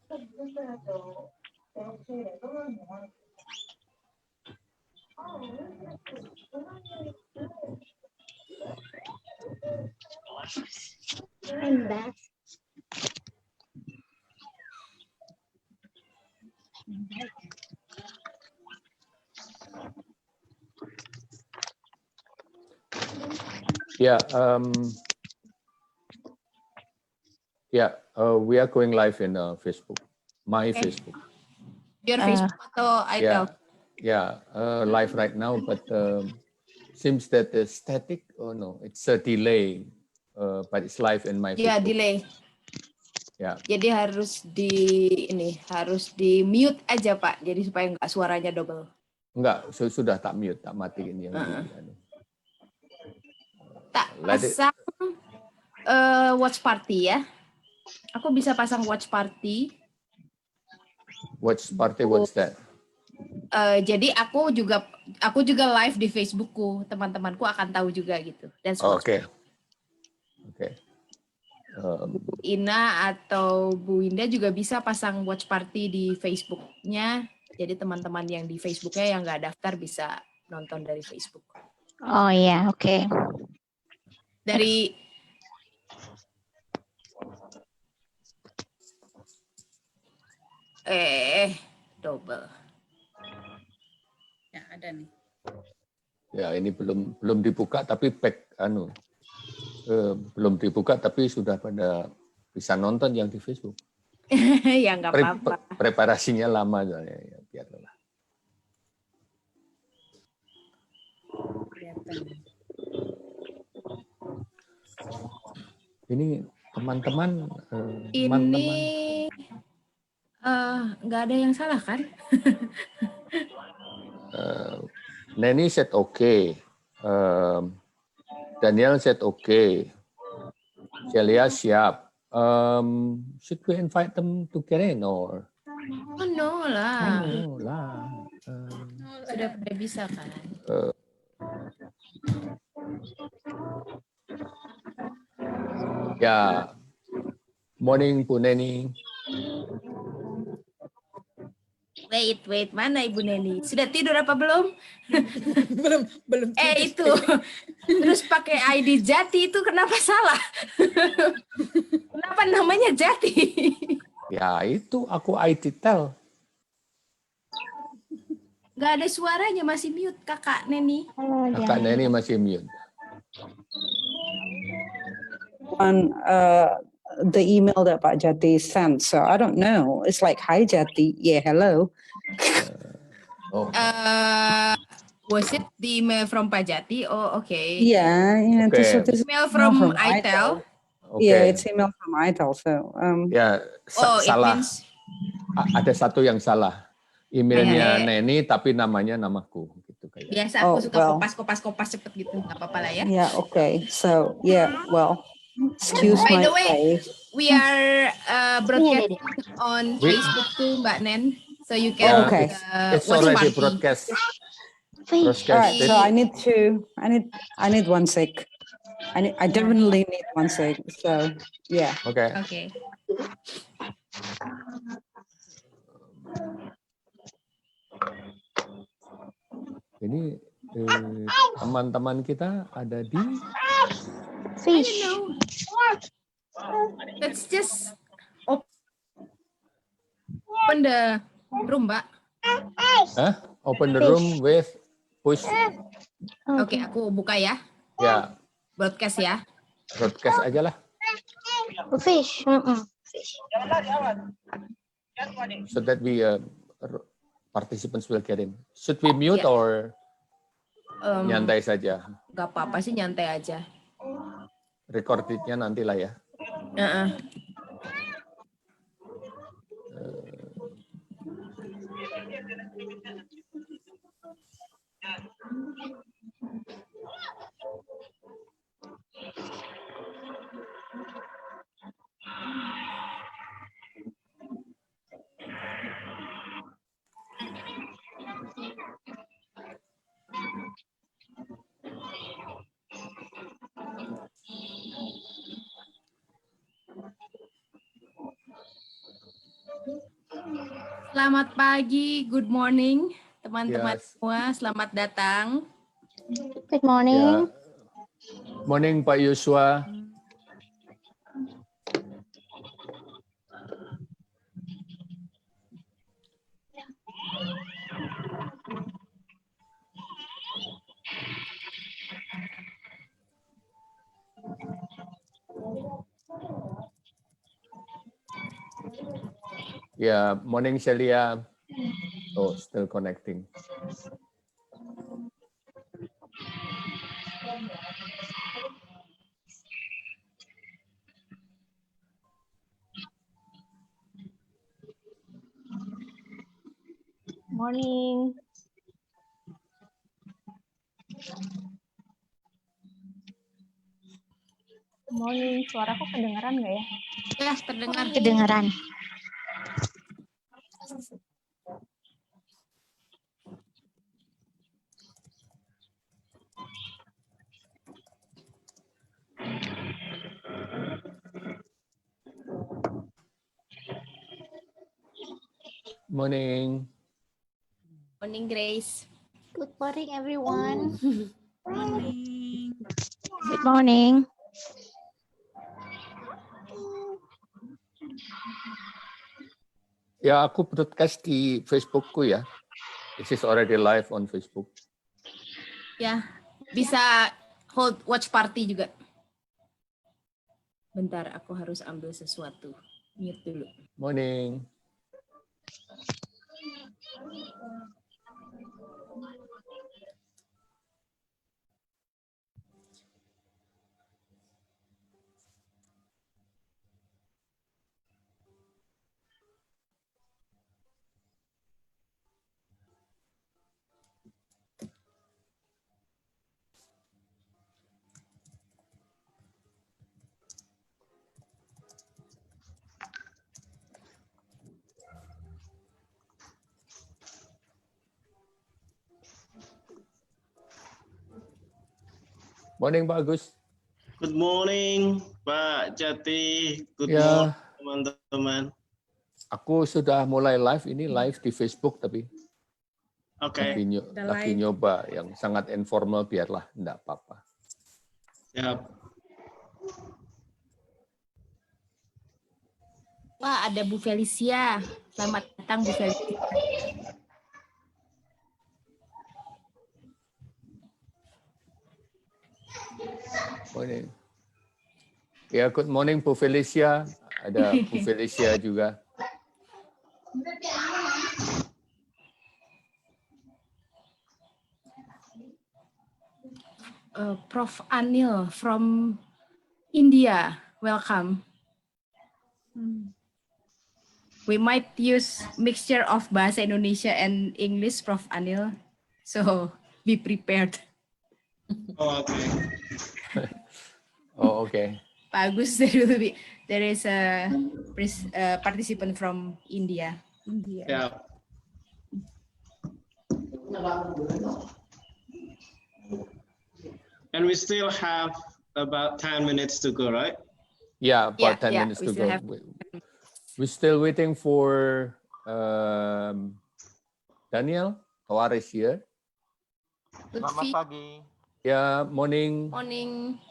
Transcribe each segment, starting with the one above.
I'm back. Yeah, we are going live in Facebook, my Facebook. Your Facebook atau iTELL? Yeah, live right now, but seems that the static. Oh no, it's a delay, but it's live in my Facebook. Ya, delay. Ya. Jadi harus di mute aja Pak, jadi supaya nggak suaranya double. Enggak, sudah tak mute, tak matiin yang Tak pasang watch party ya. Aku bisa pasang watch party. Watch party, what's that? Jadi aku juga live di Facebookku, teman-temanku akan tahu juga gitu. That's Oke. Bu Ina atau Bu Winda juga bisa pasang watch party di Facebooknya. Jadi teman-teman yang di Facebooknya yang nggak daftar bisa nonton dari Facebook. Oh ya, oke. Dari double. Ya ada nih. Ya ini belum dibuka tapi belum dibuka tapi sudah pada bisa nonton yang di Facebook. Ya nggak apa-apa. Preparasinya lama ya biarlah. Ini teman-teman. Ini nggak ada yang salah kan? Neni said okay. Daniel said okay. Celia siap. Should we invite them to QnA or? Oh no lah. No lah. Sudah pada bisa kan? Ya. Morning Bu Neni. Wait, mana Ibu Neni? Sudah tidur apa belum? belum tidur. Itu. Terus pakai ID Jati itu kenapa salah? Kenapa namanya Jati? Ya itu aku iTELL. Nggak ada suaranya, masih mute Kakak Neni. Kakak Neni masih mute. On the email that Pak Jati sent, so I don't know. It's like, hi Jati, yeah, hello. Was it the email from Pak Jati? Oh, okay. Yeah, Okay. This email from iTELL. Okay. Yeah, it's email from iTELL. So, ya, salah. Ada satu yang salah. Emailnya Neni, tapi namanya namaku. Gitu kayak. Biasa aku suka kopas cepet gitu, nggak apa-apa lah ya. Yeah, okay. So, yeah, well, excuse By my the way, face. we are broadcasting on Facebook too, Mbak Nen. So you can it's already broadcast. Alright, so I need one sec. I definitely need one sec. So yeah. Okay. Ini teman-teman kita ada di Fish. Let's just open the room, Mbak. Open the room with push. Oke, aku buka ya. Ya. Broadcast ya. Broadcast aja lah. Fish. Fish. So that we participants will get in. Should we mute or nyantai saja? Gak apa-apa sih, nyantai aja. Recordednya nantilah ya. Selamat pagi, good morning, teman-teman Yes. semua. Selamat datang. Good morning. Morning, Pak Yuswa. Yeah, morning, Celia. Oh, still connecting. Morning. Morning. Suaraku kedengaran nggak ya? Ya, terdengar. Kedengaran. Morning. Morning, Grace. Good morning, everyone. Morning. Good morning. Ya, aku broadcast di Facebookku ya. This is already live on Facebook. Ya, bisa hold watch party juga. Bentar, aku harus ambil sesuatu. Mute dulu. Morning. Morning, Pak Agus. Good morning, Pak Jati. Good Ya. morning, teman-teman. Aku sudah mulai live, ini live di Facebook tapi Oke. lagi nyoba yang sangat informal biarlah, enggak apa-apa. Siap. Wah, ada Bu Felicia. Selamat datang, Bu Felicia. Morning. Ya, good morning Bu Felicia. Ada Bu Felicia juga. Prof. Anil from India. Welcome. We might use mixture of bahasa Indonesia and English, Prof. Anil. So be prepared. Oh, oke. Oh, oke. Pak Agus, there is a participant from India. Siap. And we still have about 10 minutes to go, right? Yeah, about 10 minutes to go. We're still waiting for Daniel. Tawar is here. Selamat pagi. Yeah, morning. Morning.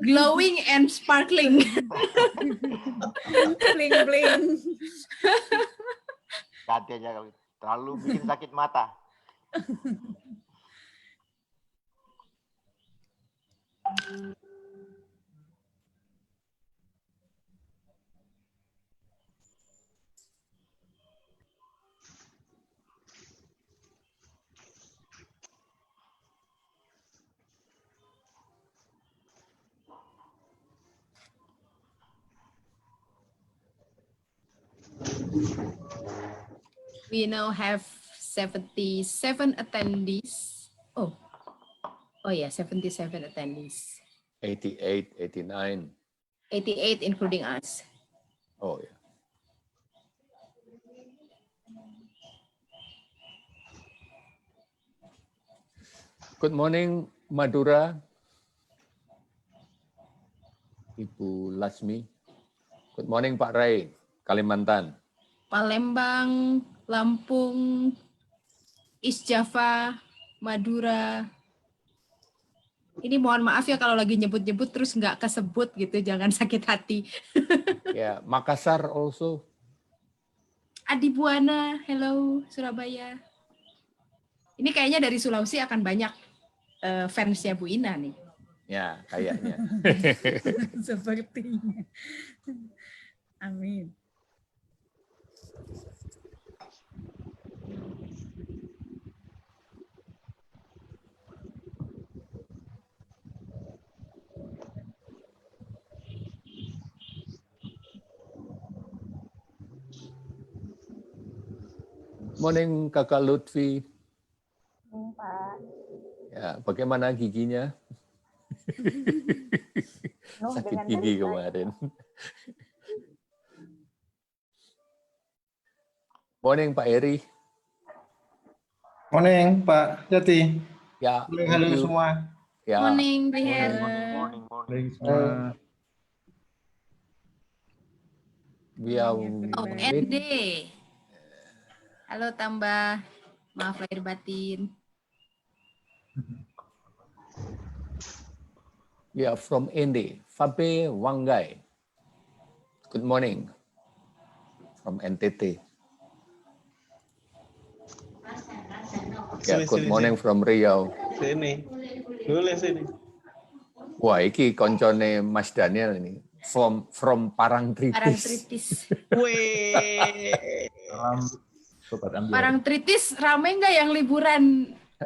Glowing and sparkling. Bling bling. Hati aja terlalu bikin sakit mata. We now have 77 attendees. Oh, Oh yeah, 77 attendees. 88, 89. 88 including us. Oh yeah. Good morning, Madura. Ibu Lasmi. Good morning, Pak Ray, Kalimantan. Palembang, Lampung, East Java, Madura. Ini mohon maaf ya kalau lagi nyebut-nyebut terus nggak kesebut gitu, jangan sakit hati. Yeah, Makassar also. Adibuana, hello, Surabaya. Ini kayaknya dari Sulawesi akan banyak fansnya Bu Ina nih. Ya, kayaknya. Sepertinya. Amin. Morning, Kakak Lutfi. Pak. Ya, bagaimana giginya? Sakit dengan gigi cerita. kemarin. Morning, Pak Eri. Morning, Pak Jati. Ya, Halo, thank halo you. semua. Ya, Morning, Riher. Morning. Morning semua. we are Oh, wait. ND. Halo tambah. Maaf lahir batin. We are from Ende, Fabe Wangai. Good morning from NTT. Ya, good morning from Riau. Sini. Boleh sini. Wah, iki koncone Mas Daniel ini. From Parangtritis. Parangtritis. Weh. Parangtritis rame nggak yang liburan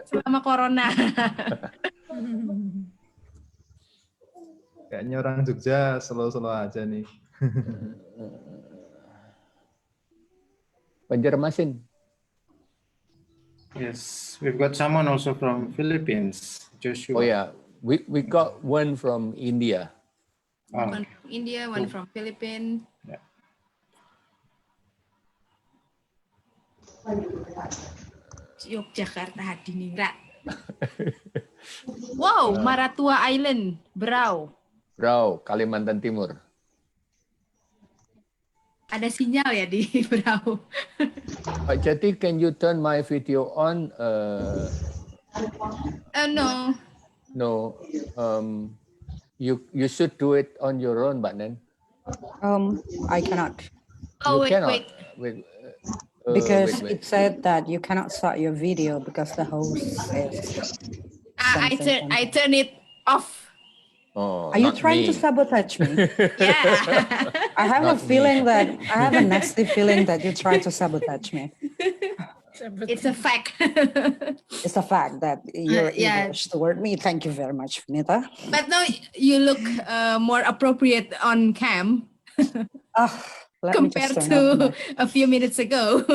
selama corona? Kayaknya orang Jogja slow-slow aja nih. Banjarmasin. Yes, we've got someone also from Philippines, Joshua. Oh yeah, we got one from India. Oh, One from India, one from Philippines. yeah. Yogyakarta Hadiningrat. Wow, Maratua Island, Berau. Bro, Kalimantan Timur. Ada sinyal ya di Berau. Pak Jati, can you turn my video on? No. No. You should do it on your own, Mbak Nen. I cannot. Oh, You wait, cannot. wait. Because wait. it said that you cannot start your video because the host says I something. turn it off. Oh, Are you not trying to me. sabotage me? Yeah. I have Not a feeling me. that I have a nasty feeling that you try to sabotage me. It's a fact. It's a fact that you're Yeah. English toward me. Thank you very much, Nita. But no, you look more appropriate on cam Let me just compared turn off to a few minutes ago.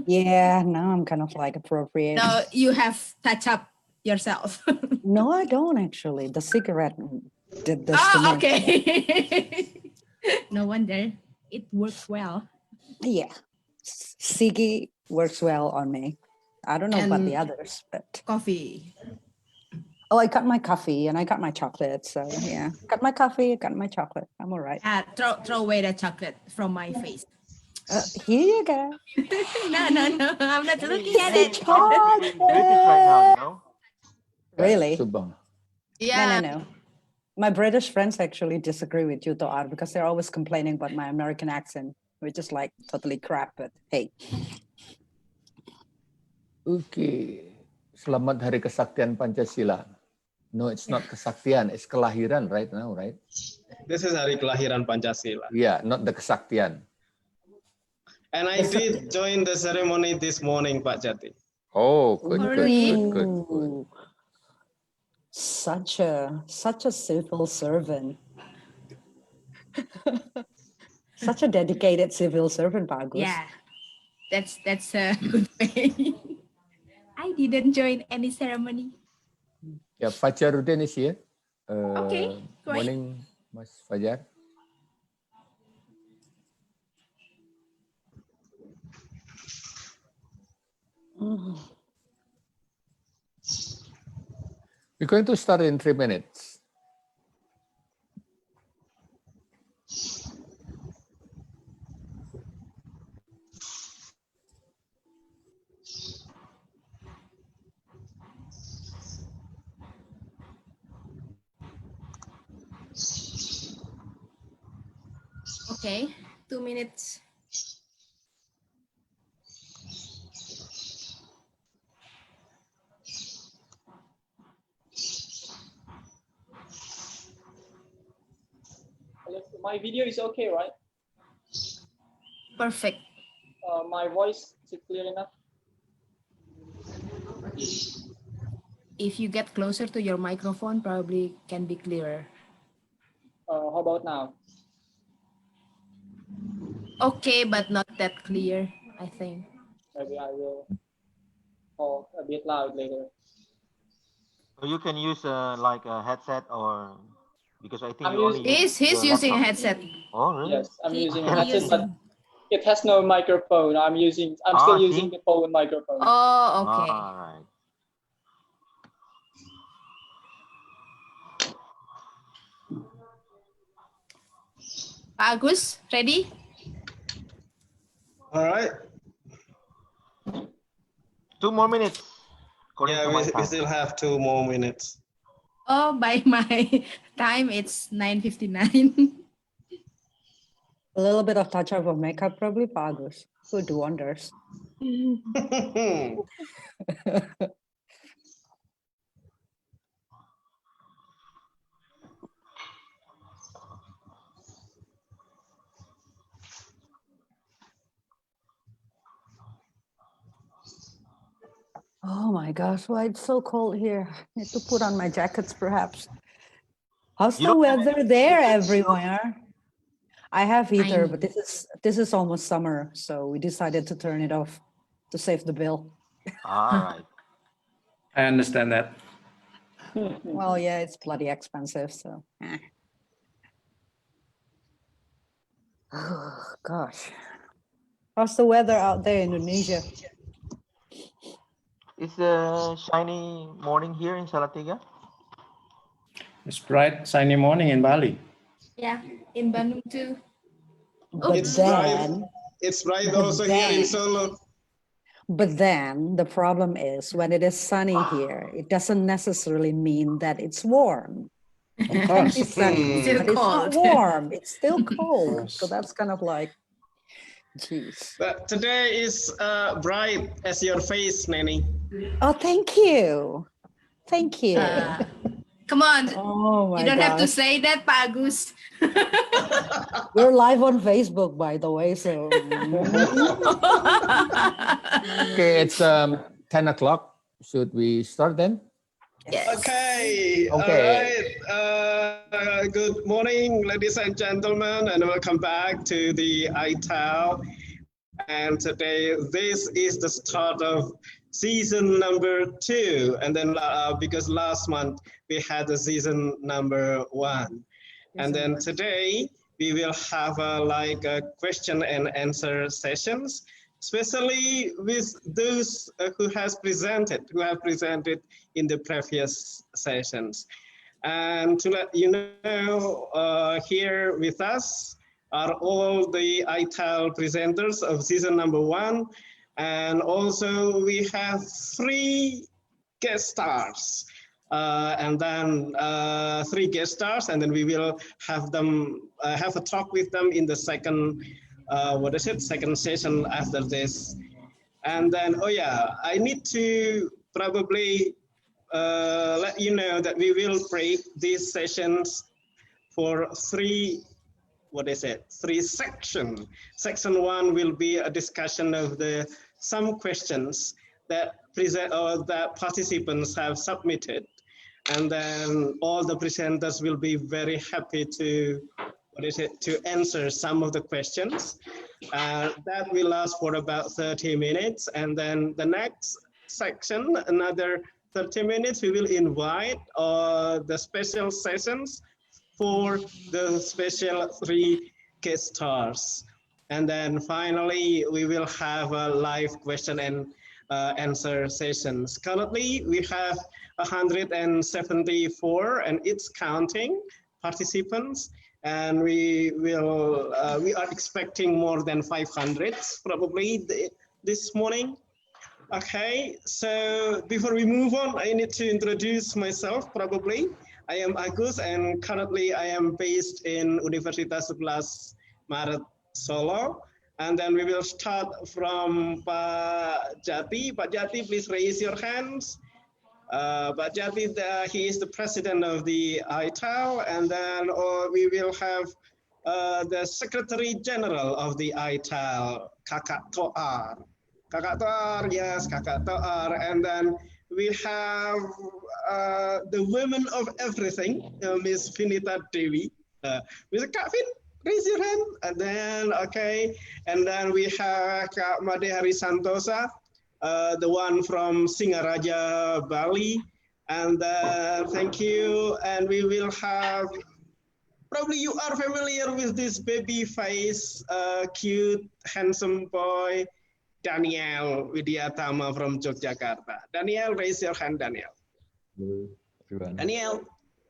Yeah, now I'm kind of like appropriate. Now you have touch up yourself. No, I don't actually. The cigarette did this to me. Okay. No wonder it works well. Yeah. Siggy works well on me. I don't know about the And- others, but Coffee. oh, I got my coffee and I got my chocolate. So yeah, got my coffee, got my chocolate. I'm all right. Throw away the chocolate from my face. Here you go. No, I'm not looking at Maybe it. British right now, you know? Really? Subang. Yeah. No. My British friends actually disagree with you, Toar, because they're always complaining about my American accent, which is like totally crap. But hey, Oke. Selamat Hari Kesaktian Pancasila. No, it's not kesaktian. It's kelahiran right now, right? This is hari kelahiran Pancasila. Yeah, not the kesaktian. And I did join the ceremony this morning, Pak Jati. Oh, good. Ooh, such a civil servant. Such a dedicated civil servant, Bagus. Yeah. That's a good way. I didn't join any ceremony. Yeah, Fajaruddin is here. Okay, great. Morning, Mas Fajar. We're going to start in 3 minutes. Okay, 2 minutes. My video is okay, right? Perfect. My voice is clear enough? If you get closer to your microphone, probably can be clearer. How about now? Okay, but not that clear, I think. Maybe I will talk a bit loud later. So you can use like a headset or because I think I'm you only use He's the using a laptop. headset. Oh, really? Yes, I'm He- using he a headset, but using- it has no microphone. I'm still using see? the phone microphone. Oh, okay. All right. Pak Agus, ready? All right. 2 more minutes. According Yeah, to my we time. still have 2 more minutes. Oh, by my time, it's 9:59. A little bit of touch up of makeup, probably, Pak Agus. Would do wonders. Oh my gosh, why it's so cold here. Need to put on my jackets, perhaps. How's You the don't have weather there everywhere? I have heater, but Fine. this is almost summer, so we decided to turn it off to save the bill. All right. I understand that. Well, yeah, it's bloody expensive, so. Oh, gosh. How's the weather out there in Indonesia? It's a shiny morning here in Salatiga. It's bright, sunny morning in Bali. Yeah, in Bandung too. But It's then, bright. It's bright But also here in then- Solo. but then the problem is when it is sunny here, it doesn't necessarily mean that it's warm. Of course. It's sunny, Still but it's not cold. warm. It's still cold. So course. that's kind of like, geez. But today is bright as your face, Nanny. Oh, thank you. Thank you. Come on, Oh my you don't have to gosh. say that, Pak Agus. We're live on Facebook, by the way. So Okay, it's 10 o'clock. Should we start then? Yes. Okay. All Okay. right. Good morning, ladies and gentlemen, and welcome back to the iTELL. And today, this is the start of season number 2. And then because last month we had the season number 1. And then today we will have like a question and answer sessions, especially with those who have presented in the previous sessions. And to let you know, here with us are all the iTELL presenters of season number 1. And also we have 3 guest stars. And then 3 guest stars, and then we will have them have a talk with them in the second second session after this. And then I need to probably let you know that we will break these sessions for 3 sections. Section 1 will be a discussion of some questions that participants have submitted. And then all the presenters will be very happy to answer some of the questions. That will last for about 30 minutes. And then the next section, another 30 minutes, we will invite the special sessions for the special 3 guest stars. And then finally, we will have a live question and answer sessions. Currently, we have 174 and it's counting participants. And we are expecting more than 500 probably this morning. Okay, so before we move on, I need to introduce myself probably. I am Agus and currently I am based in Universitas 11 Maret Solo. And then we will start from Pak Jati. Pak Jati, please raise your hands. Pak Jati, he is the president of the iTELL, and then we will have the Secretary General of the iTELL, Kakak Toar. Kakak Toar, yes, Kakak Toar. And then we have the women of everything, Miss Vinita Dewi. Mr. Kak Vin, raise your hand. And then, okay. And then we have Kak Made Hari Santosa, the one from Singaraja, Bali. And thank you. And we will have, probably you are familiar with this baby face, cute, handsome boy, Daniel Widiatama from Yogyakarta. Daniel, raise your hand, Daniel. Hello, everyone. Daniel.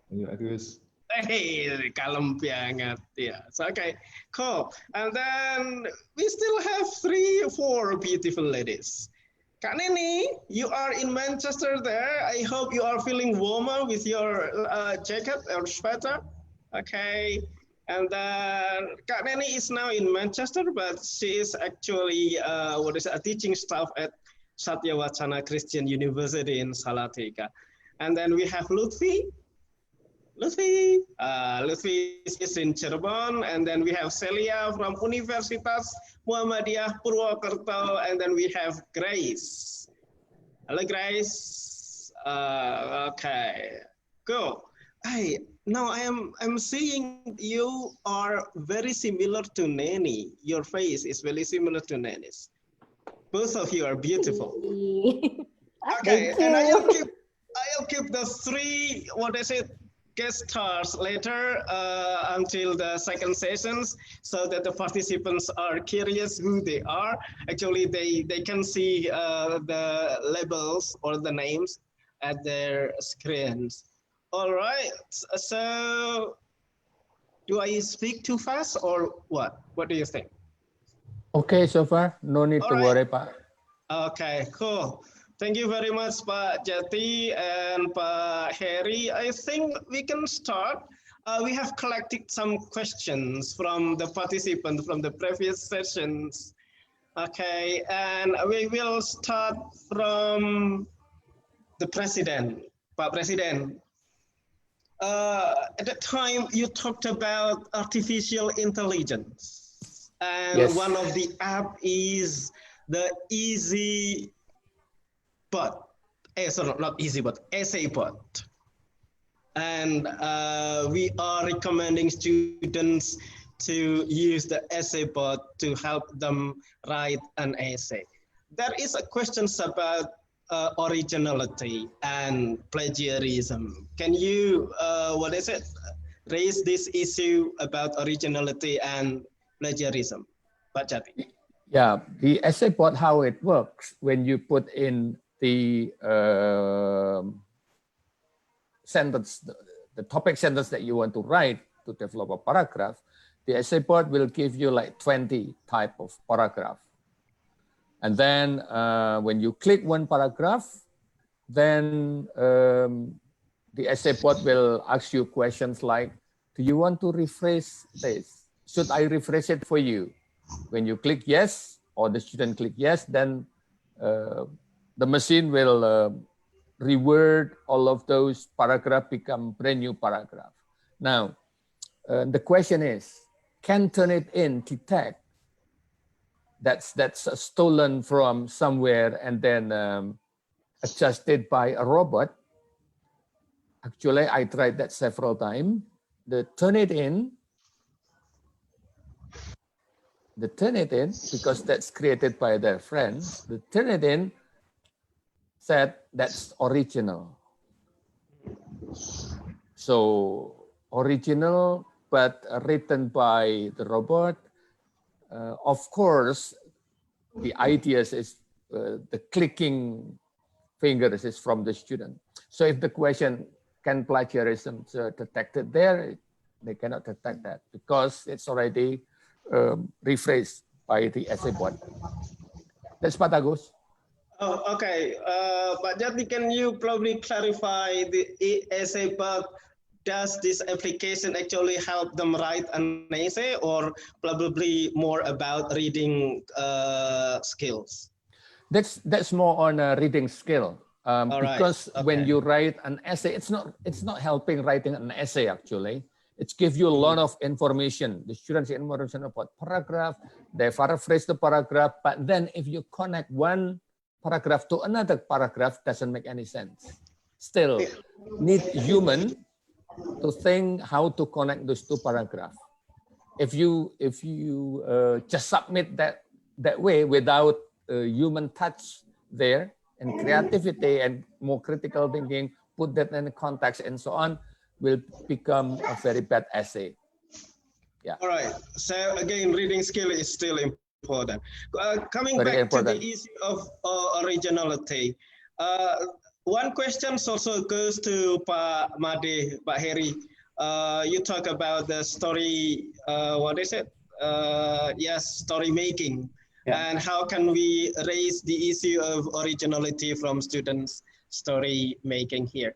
Hello, Agus. Hey, kalem banget. Yeah, so, okay, cool. And then we still have 3 or 4 beautiful ladies. Kak Neni, you are in Manchester there. I hope you are feeling warmer with your jacket or sweater. Okay. And then Kak Neni is now in Manchester, but she is actually a teaching staff at Satya Wacana Christian University in Salatiga. And then we have Lutfi. Lutfi is in Cirebon, and then we have Celia from Universitas Muhammadiyah Purwokerto, and then we have Grace. Hello, Grace. Okay, cool. Hey, now I'm seeing you are very similar to Neni. Your face is very similar to Neni's. Both of you are beautiful. Okay, and I'll keep the 3 guest stars later until the second sessions, so that the participants are curious who they are. Actually, they can see the labels or the names at their screens. All right, so do I speak too fast or what? What do you think? Okay, so far, no need to worry, Pak. Okay, cool. Thank you very much, Pak Jati and Pak Heri. I think we can start. We have collected some questions from the participants from the previous sessions. Okay, and we will start from the President, Pak President. At the time, you talked about artificial intelligence. And yes. One of the app is the Easy Bot. Sorry, not Easy Bot, Essay Bot. And we are recommending students to use the Essay Bot to help them write an essay. There is a question about originality and plagiarism. Can you, raise this issue about originality and plagiarism, Pak Jati? Yeah, the essay bot, how it works when you put in the sentence, the topic sentence that you want to write to develop a paragraph, the essay bot will give you like 20 type of paragraph. And then when you click one paragraph, then the essay bot will ask you questions like, do you want to rephrase this? Should I rephrase it for you? When you click yes, or the student click yes, then the machine will reword all of those paragraphs become brand new paragraph. Now, the question is, can Turnitin detect that's stolen from somewhere and then adjusted by a robot? Actually, I tried that several times. The Turnitin, because that's created by their friends, the Turnitin said that's original. So original, but written by the robot. Of course, the ideas is the clicking fingers is from the student. So if the question, can plagiarism detected there, they cannot detect that because it's already rephrased by the essay bot. That's Pak Agus. Oh, okay. But Jati, can you probably clarify the essay bot? Does this application actually help them write an essay, or probably more about reading skills? That's more on a reading skill. Because when you write an essay, it's not helping writing an essay actually. It gives you a lot of information. The students information about paragraph, they paraphrase the paragraph, but then if you connect one paragraph to another paragraph, doesn't make any sense. Still, need human to think how to connect those two paragraphs. If you just submit that way without human touch there and creativity and more critical thinking, put that in context and so on, will become a very bad essay. Yeah. All right. So again, reading skill is still important. Coming Very back important. to the issue of originality, one question also goes to Pak Made, Pak Heri. You talk about the story, what is it? Yes, story making. Yeah. And how can we raise the issue of originality from students' story making here?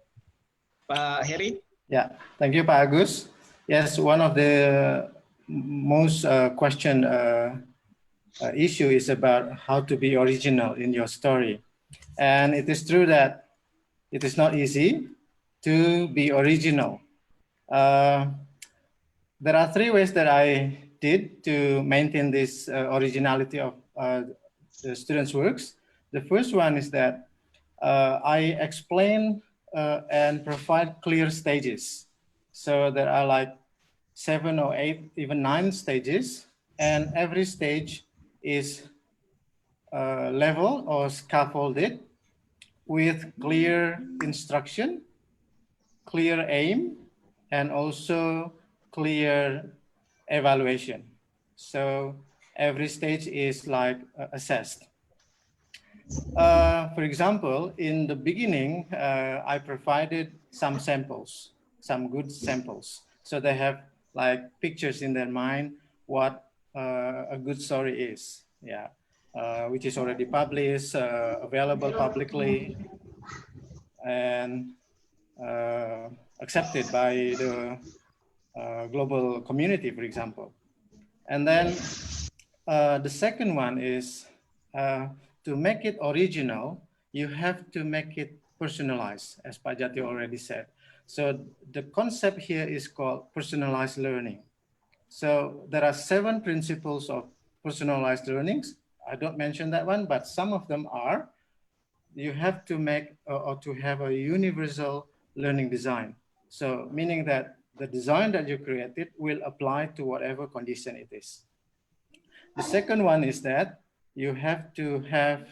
Pak Heri? Yeah, thank you, Pak Agus. Yes, one of the most questioned issue is about how to be original in your story. And it is true that it is not easy to be original. There are three ways that I did to maintain this originality of the students' works. The first one is that I explain and provide clear stages. So there are like 7 or 8, even 9 stages, and every stage is level or scaffolded with clear instruction, clear aim, and also clear evaluation. So every stage is like assessed. For example, in the beginning, I provided some samples, some good samples. So they have like pictures in their mind what a good story is, yeah, which is already published, available publicly, and accepted by the global community, for example. And then the second one is to make it original, you have to make it personalized, as Pak Jati already said. So the concept here is called personalized learning. So there are 7 principles of personalized learnings. I don't mention that one, but some of them are, you have to make or to have a universal learning design. So meaning that the design that you created will apply to whatever condition it is. The second one is that you have to have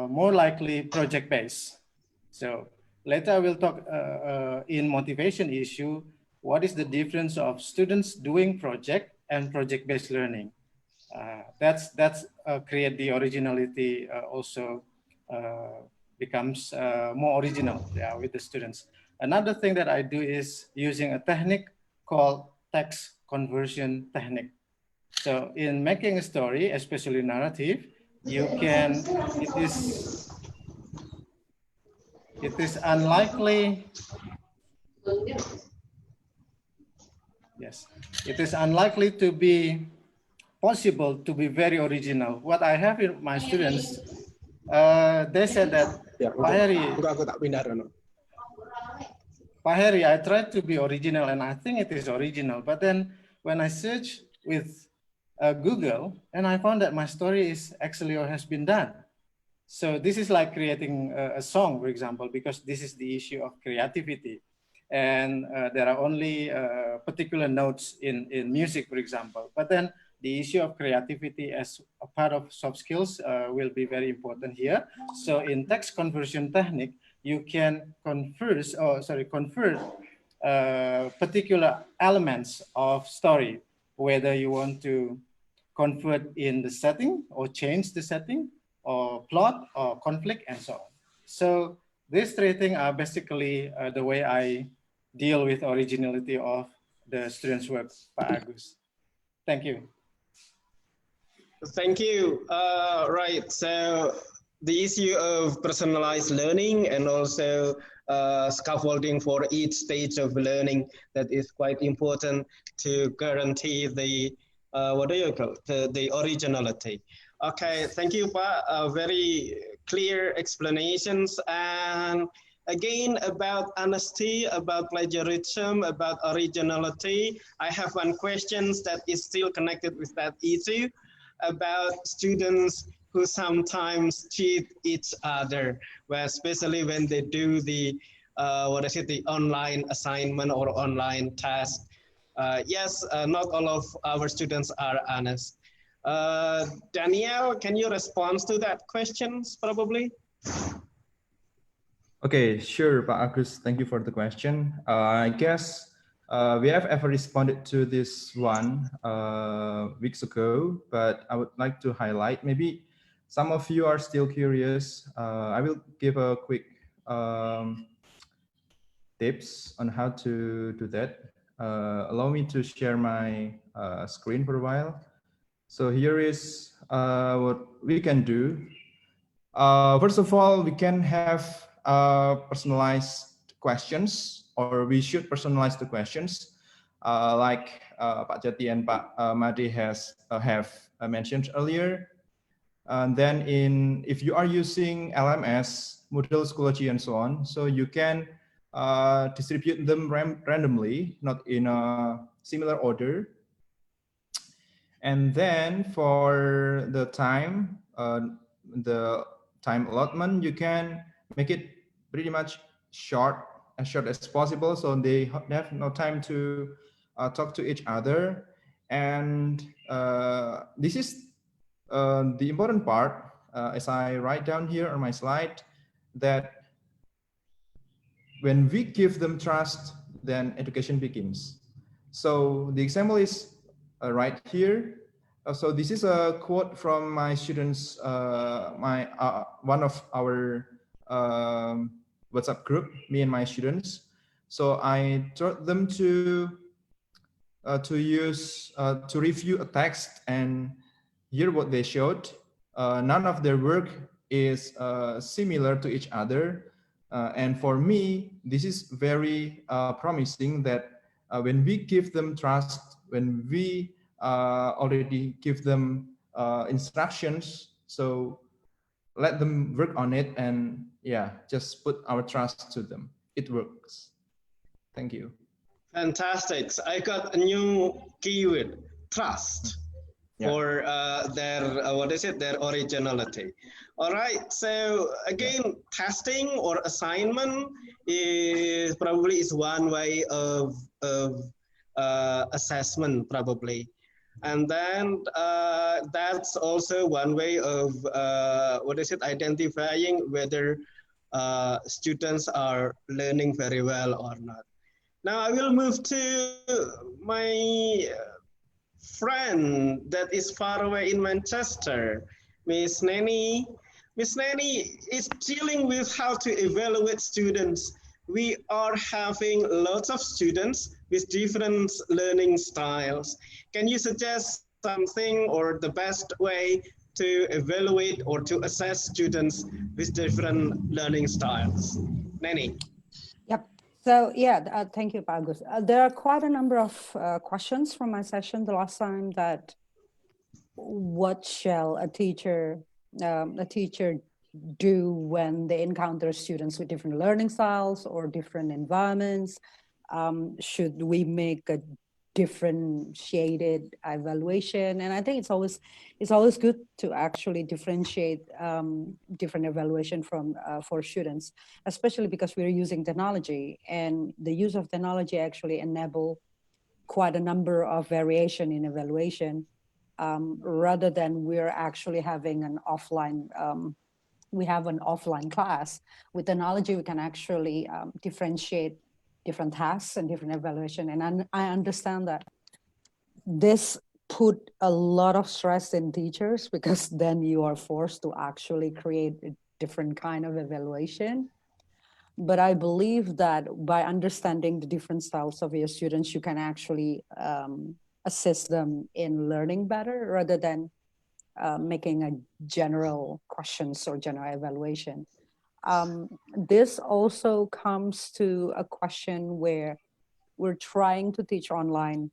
more likely project-based. So later I will talk in motivation issue, what is the difference of students doing project and project-based learning? That's create the originality also becomes more original, yeah, with the students. Another thing that I do is using a technique called text conversion technique. So in making a story, especially narrative, you can, it is unlikely, yes, it is unlikely to be possible to be very original. What I have in my students, they said that, Pak Heri, I tried to be original and I think it is original, but then when I search with Google, and I found that my story is actually or has been done. So this is like creating a song, for example, because this is the issue of creativity. And there are only particular notes in music, for example. But then the issue of creativity as a part of soft skills will be very important here. So in text conversion technique, you can convert particular elements of story, whether you want to convert in the setting or change the setting or plot or conflict and so on. So these three things are basically the way I deal with originality of the students' work, Pak Agus. Thank you. Thank you. Right. So the issue of personalized learning and also scaffolding for each stage of learning, that is quite important to guarantee the the originality. Okay, thank you, Pa. Very clear explanations. And again, about honesty, about plagiarism, about originality, I have one question that is still connected with that issue about students who sometimes cheat each other, where especially when they do the the online assignment or online task. Yes, not all of our students are honest. Danielle, can you respond to that questions probably? Okay, sure, Pak Agus. Thank you for the question. I guess we have ever responded to this one weeks ago, but I would like to highlight, maybe some of you are still curious. I will give a quick tips on how to do that. Allow me to share my screen for a while. So here is what we can do. First of all, we can have personalized questions, or we should personalize the questions, like Pak Jati and Pak Madi have mentioned earlier. And then if you are using LMS, Moodle, Schoology, and so on, so you can distribute them randomly, not in a similar order. And then for the time allotment, you can make it pretty much short as possible, so they have no time to talk to each other. And this is the important part, as I write down here on my slide, that when we give them trust, then education begins. So the example is right here. So this is a quote from my students, one of our WhatsApp group, me and my students. So I taught them to review a text, and here what they showed. None of their work is similar to each other. And for me, this is very promising that when we give them trust, when we already give them instructions, so let them work on it, and yeah, just put our trust to them. It works. Thank you. Fantastic. I got a new keyword, trust, for their their originality. All right. So again, testing or assignment is probably one way of assessment probably, and then that's also one way of identifying whether students are learning very well or not. Now I will move to my friend that is far away in Manchester, Miss Nanny. Miss Nanny is dealing with how to evaluate students. We are having lots of students with different learning styles. Can you suggest something or the best way to evaluate or to assess students with different learning styles? Nanny. Yep. So yeah, thank you, Pak Agus. There are quite a number of questions from my session the last time, that what shall a teacher do when they encounter students with different learning styles or different environments? Should we make a differentiated evaluation? And I think it's always good to actually differentiate different evaluation for students, especially because we're using technology, and the use of technology actually enable quite a number of variation in evaluation. rather than we're actually having an offline, we have an offline class. With technology, we can actually differentiate different tasks and different evaluation. And I understand that this put a lot of stress in teachers, because then you are forced to actually create a different kind of evaluation. But I believe that by understanding the different styles of your students, you can actually assist them in learning better, rather than making a general questions or general evaluation. This also comes to a question where we're trying to teach online,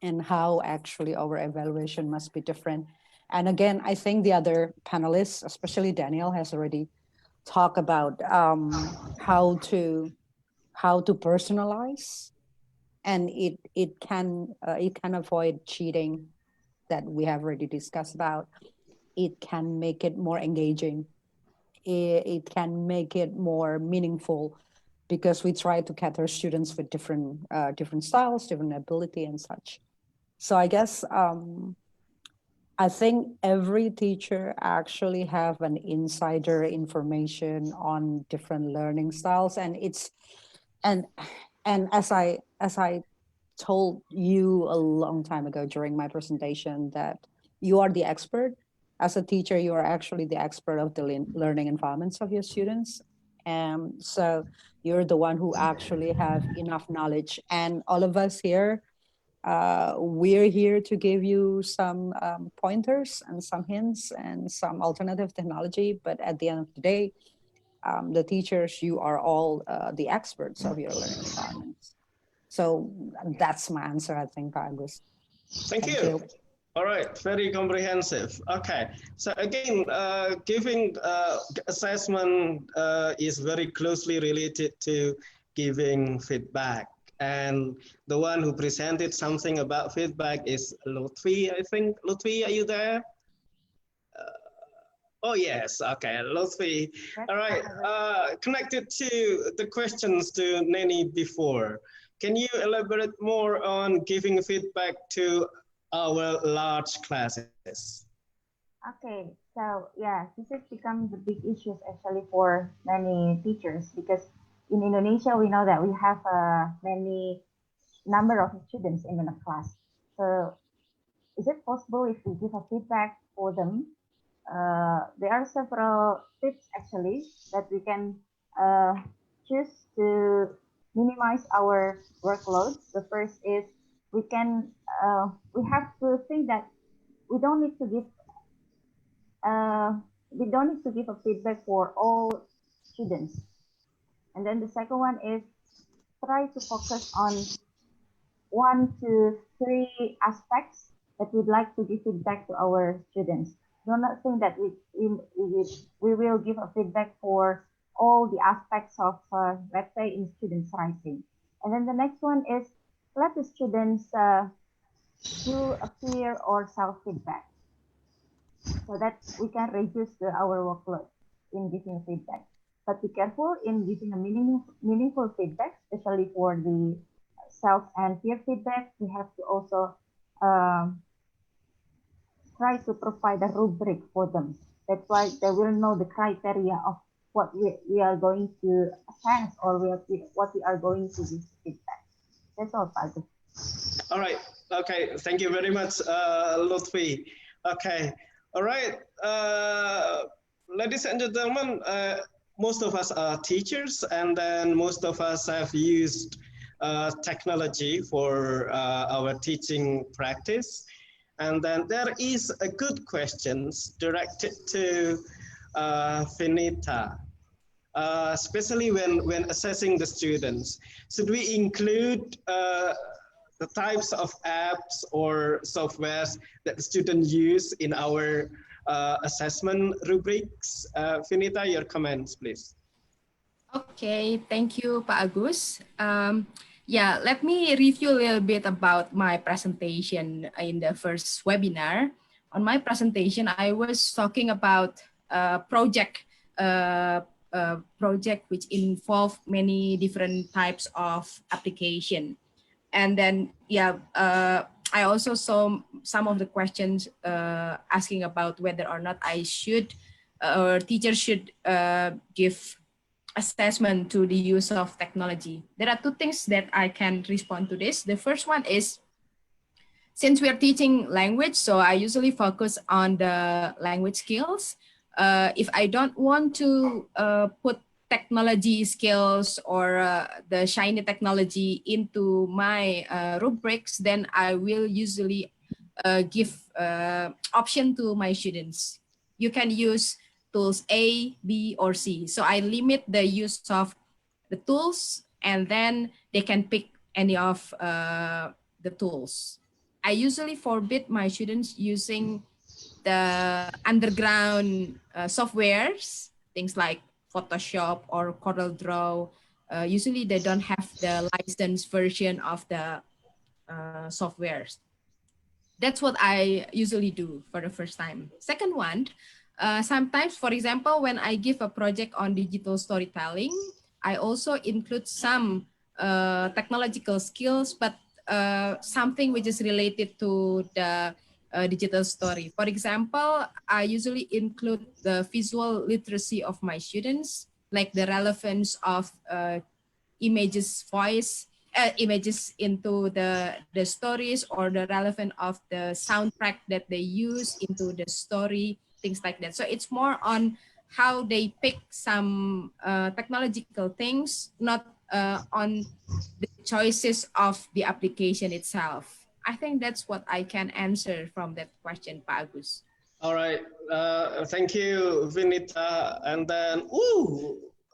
and how actually our evaluation must be different. And again, I think the other panelists, especially Daniel, has already talked about how to personalize, and it can avoid cheating that we have already discussed about. It can make it more engaging. It can make it more meaningful, because we try to cater students with different styles, different ability and such. So I guess I think every teacher actually have an insider information on different learning styles, and as I told you a long time ago during my presentation, that you are the expert. As a teacher, you are actually the expert of the learning environments of your students. And so you're the one who actually have enough knowledge. And all of us here, we're here to give you some pointers and some hints and some alternative technology. But at the end of the day, the teachers, you are all the experts of your learning environments. So that's my answer, I think, Agus. Thank you. All right, very comprehensive. Okay, so again, giving assessment is very closely related to giving feedback. And the one who presented something about feedback is Lutfi, I think. Lutfi, are you there? Oh, yes. Okay, Lutfi. All right, connected to the questions to Neni before, can you elaborate more on giving feedback to our large classes? Okay, so yeah, this has become the big issues actually for many teachers, because in Indonesia we know that we have many number of students in a class. So is it possible if we give a feedback for them? There are several tips actually that we can choose to minimize our workload. The first is we have to think that we don't need to give a feedback for all students. And then the second one is try to focus on 1 to 3 aspects that we'd like to give feedback to our students. Do not think that we will give a feedback for all the aspects of, let's say, in students' writing. And then the next one is let the students do a peer or self-feedback, so that we can reduce our workload in giving feedback. But be careful in giving a meaningful feedback, especially for the self and peer feedback. We have to also try to provide a rubric for them. That's why they will know the criteria of what we are going to assess, or what we are going to give feedback. That's all, Pak. All right. Okay. Thank you very much, Lutfi. Okay. All right. Ladies and gentlemen, most of us are teachers, and then most of us have used technology for our teaching practice. And then there is a good questions directed to Finita, especially when assessing the students. Should we include the types of apps or softwares that the students use in our assessment rubrics? Finita, your comments, please. Okay, thank you, Pak Agus. Yeah, let me review a little bit about my presentation in the first webinar. On my presentation, I was talking about a project which involved many different types of application. And then, yeah, I also saw some of the questions asking about whether or not I should or teachers should give assessment to the use of technology. There are two things that I can respond to this. The first one is, since we are teaching language, so I usually focus on the language skills. If I don't want to put technology skills or the shiny technology into my rubrics, then I will usually give option to my students. You can use tools A, B, or C. So I limit the use of the tools, and then they can pick any of the tools. I usually forbid my students using the underground softwares, things like Photoshop or CorelDRAW. Usually they don't have the licensed version of the softwares. That's what I usually do for the first time. Second one, sometimes, for example, when I give a project on digital storytelling, I also include some technological skills, but something which is related to the digital story. For example, I usually include the visual literacy of my students, like the relevance of images into the stories, or the relevance of the soundtrack that they use into the story, things like that. So it's more on how they pick some technological things, not on the choices of the application itself. I think that's what I can answer from that question, Pak Agus. All right. Thank you, Vinita. And then,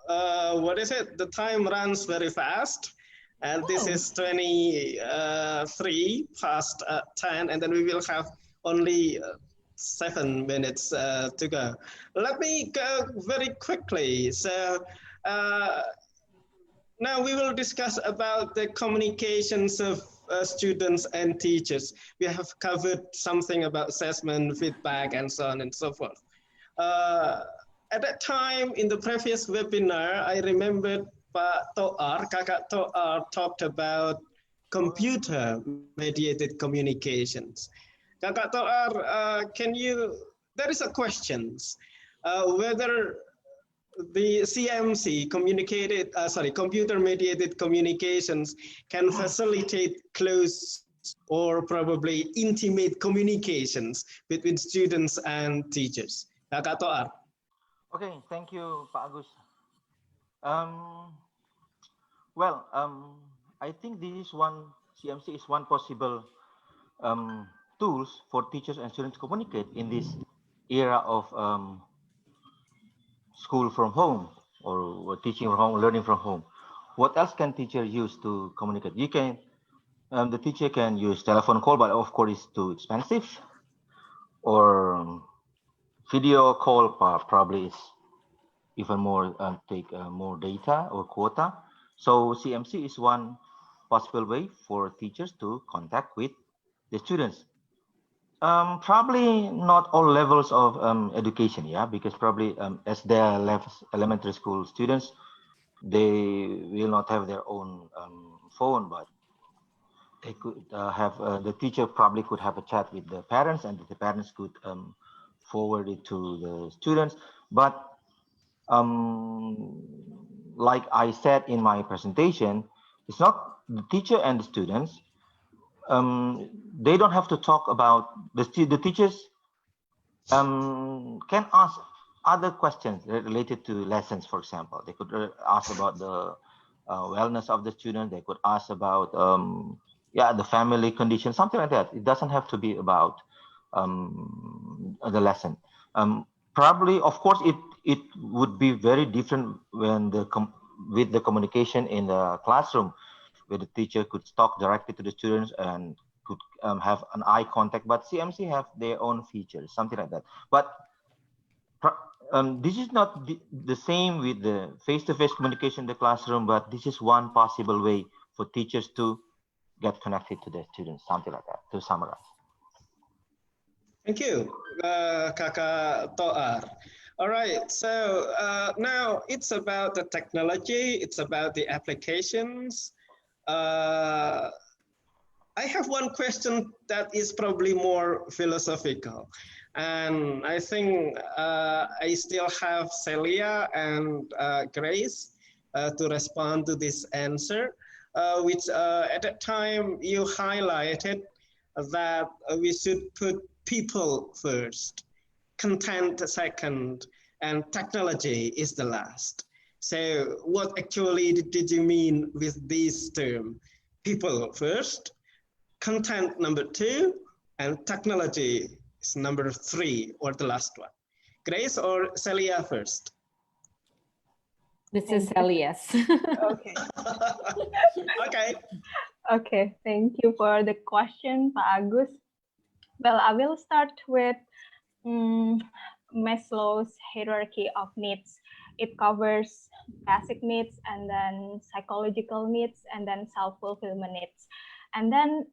what is it? The time runs very fast. And this is 23 past 10. And then we will have only 7 minutes to go. Let me go very quickly. So now we will discuss about the communications of students and teachers. We have covered something about assessment, feedback, and so on and so forth. At that time, in the previous webinar, I remembered Pak Toar, Kakak Toar, talked about computer-mediated communications. Kakak Toar, there is a question, whether the CMC, computer-mediated communications, can facilitate close or probably intimate communications between students and teachers. Kakak Toar. Okay, thank you, Pak Agus. I think this is CMC is one possible tools for teachers and students to communicate in this era of school from home, or teaching from home, learning from home. What else can teacher use to communicate? You can, the teacher can use telephone call, but of course it's too expensive. Or video call probably is even more, take more data or quota. So CMC is one possible way for teachers to contact with the students. Probably not all levels of education, yeah, because probably as their elementary school students, they will not have their own phone, but they could have, the teacher probably could have a chat with the parents, and the parents could forward it to the students. But like I said in my presentation, it's not the teacher and the students. They don't have to talk about the teachers can ask other questions related to lessons. For example, they could ask about the wellness of the student. They could ask about the family condition, something like that. It doesn't have to be about the lesson. Probably, of course, it would be very different when with the communication in the classroom, where the teacher could talk directly to the students and could have an eye contact. But CMC have their own features, something like that. But this is not the same with the face-to-face communication in the classroom, but this is one possible way for teachers to get connected to their students, something like that, to summarize. Thank you, Kakak Toar. All right, so now it's about the technology, it's about the applications. I have one question that is probably more philosophical. And I think I still have Celia and Grace to respond to this answer, which at that time you highlighted that we should put people first, content second, and technology is the last. So what actually did you mean with this term? People first, content number 2, and technology is number 3, or the last one. Grace or Celia first? This is Celia's. Okay. Okay. Okay, thank you for the question, Pak Agus. Well, I will start with Maslow's hierarchy of needs. It covers basic needs and then psychological needs and then self-fulfillment needs. And then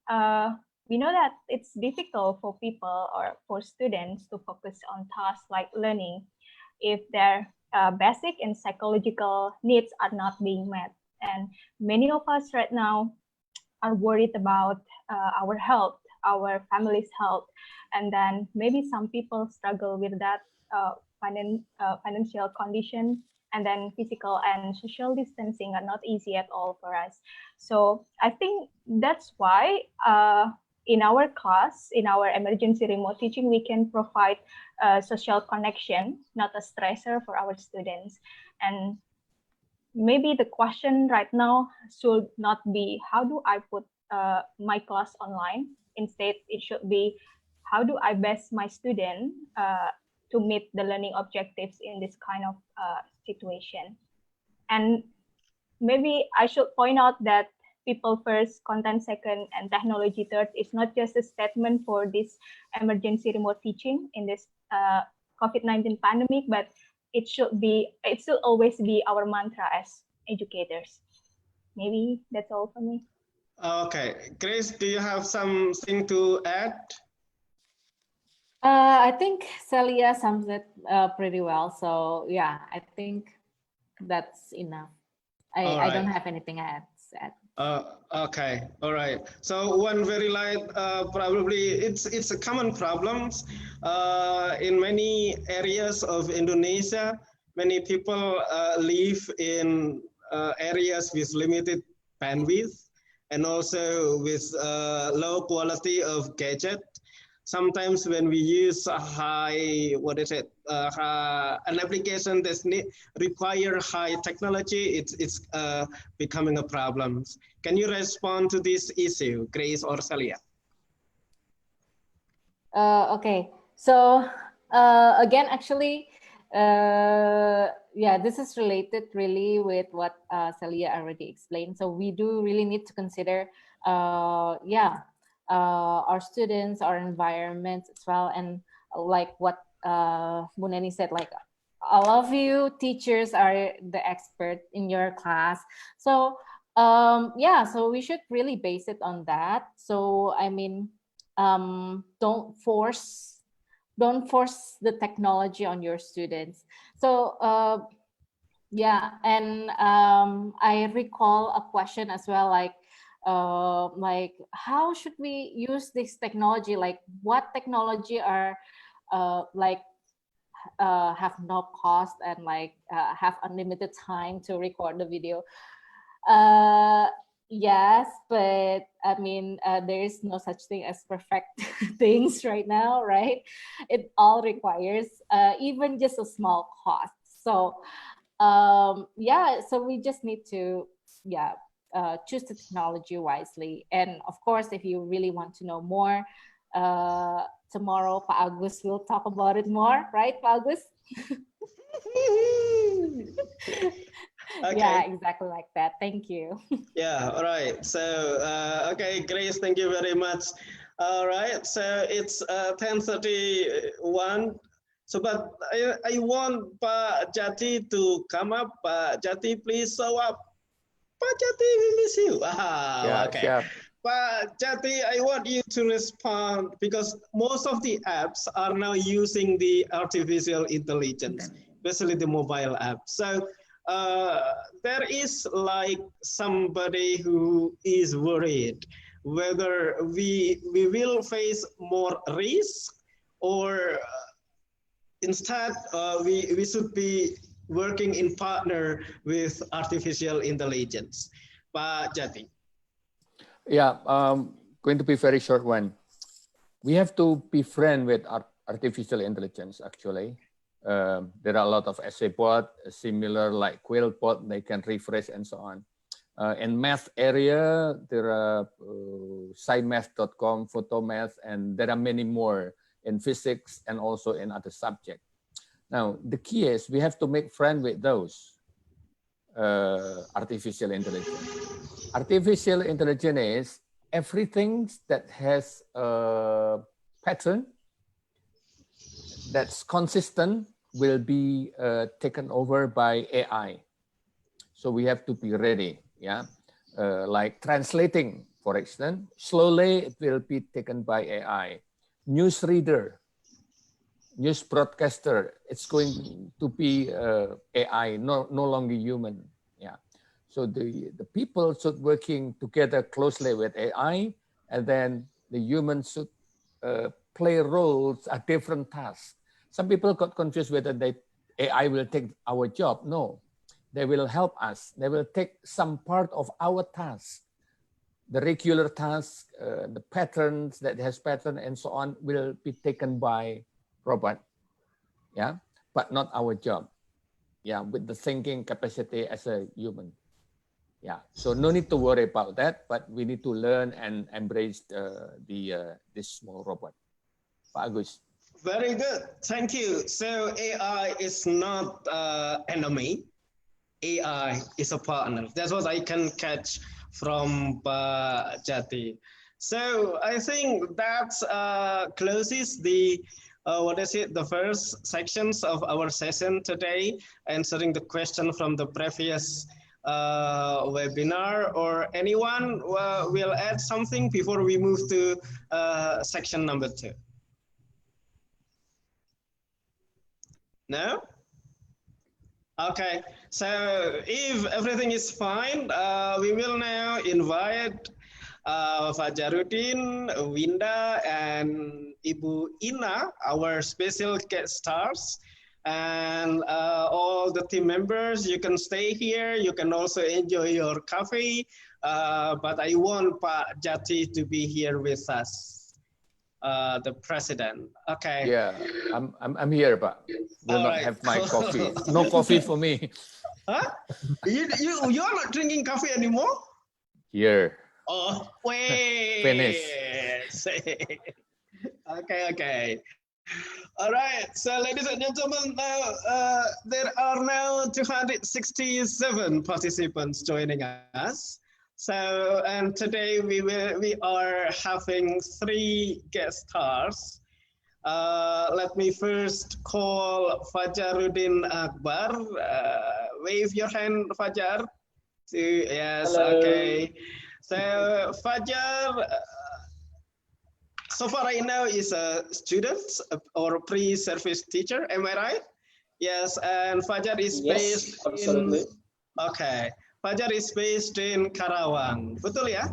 we know that it's difficult for people or for students to focus on tasks like learning if their basic and psychological needs are not being met. And many of us right now are worried about our health, our family's health, and then maybe some people struggle with that financial condition, and then physical and social distancing are not easy at all for us. So I think that's why in our class, in our emergency remote teaching, we can provide social connection, not a stressor for our students. And maybe the question right now should not be, how do I put my class online? Instead, it should be, how do I best my student to meet the learning objectives in this kind of situation? And maybe I should point out that people first, content second, and technology third is not just a statement for this emergency remote teaching in this COVID-19 pandemic, but it should always be our mantra as educators. Maybe that's all for me. Okay, Grace, do you have something to add? I think Celia sums it pretty well. So yeah, I think that's enough. I don't have anything to add. Okay, all right. So one very light, probably it's a common problem in many areas of Indonesia. Many people live in areas with limited bandwidth and also with low quality of gadget. Sometimes when we use a high, an application that require high technology, it's becoming a problem. Can you respond to this issue, Grace or Celia? Okay, so again, actually, yeah, this is related really with what Celia already explained. So we do really need to consider, our students, our environment as well, and like what Bu Neni said, like all of you teachers are the expert in your class. So so we should really base it on that. So I mean, don't force the technology on your students. So and I recall a question as well, like how should we use this technology? Like what technology are have no cost and have unlimited time to record the video? Yes, but I mean, there is no such thing as perfect things right now, right? It all requires even just a small cost. So so we just need to choose the technology wisely. And of course, if you really want to know more, tomorrow Pak Agus will talk about it more, right, Pak Agus? Okay. Yeah, exactly like that. Thank you. Yeah, all right. So, okay, Grace, thank you very much. All right, so it's 10:31. So, but I want Pak Jati to come up. Pak Jati, please show up. Pak Jati, we miss you. Okay. Yeah. Pak Jati, I want you to respond because most of the apps are now using the artificial intelligence, especially the mobile app. So there is like somebody who is worried whether we will face more risk, or instead we should be working in partner with artificial intelligence. Pak Jati. Yeah, going to be very short one. We have to be friend with artificial intelligence, actually. There are a lot of essay bot, similar like Quillbot, they can refresh and so on. In math area, there are scimath.com, photomath, and there are many more in physics and also in other subjects. Now, the key is we have to make friend with those artificial intelligence. Artificial intelligence is everything that has a pattern that's consistent will be taken over by AI. So we have to be ready, yeah? Like translating, for instance, slowly it will be taken by AI. Newsreader, news broadcaster, it's going to be AI, no longer human, yeah? So the people should working together closely with AI, and then the humans should play roles at different tasks. Some people got confused whether AI will take our job. No, they will help us. They will take some part of our task. The regular tasks, the patterns that has pattern and so on will be taken by robot, yeah, but not our job, yeah, with the thinking capacity as a human. Yeah, so no need to worry about that, but we need to learn and embrace this small robot. Pak Agus. Very good, thank you. So AI is not enemy. AI is a partner. That's what I can catch from Jati. So I think that closes the the first sections of our session today, answering the question from the previous webinar. Or anyone will add something before we move to section number 2? No? Okay, so if everything is fine, we will now invite Fajarudin, Winda, and Ibu Ina, our special guest stars, and all the team members. You can stay here. You can also enjoy your coffee, but I want Pak Jati to be here with us, the president. Okay. Yeah, I'm here, Pak. Will not have my coffee. No coffee for me. Huh? You are not drinking coffee anymore? Here. Oh, wait. Finish. Okay. All right. So, ladies and gentlemen, now there are now 267 participants joining us. So, and today we are having 3 guest stars. Let me first call Fajarudin Akbar. Wave your hand, Fajar. Yes. Hello. Okay. So Fajar, so far right now is a student or pre-service teacher. Am I right? Yes. And Fajar is based absolutely. Okay. Fajar is based in Karawang. Betul ya?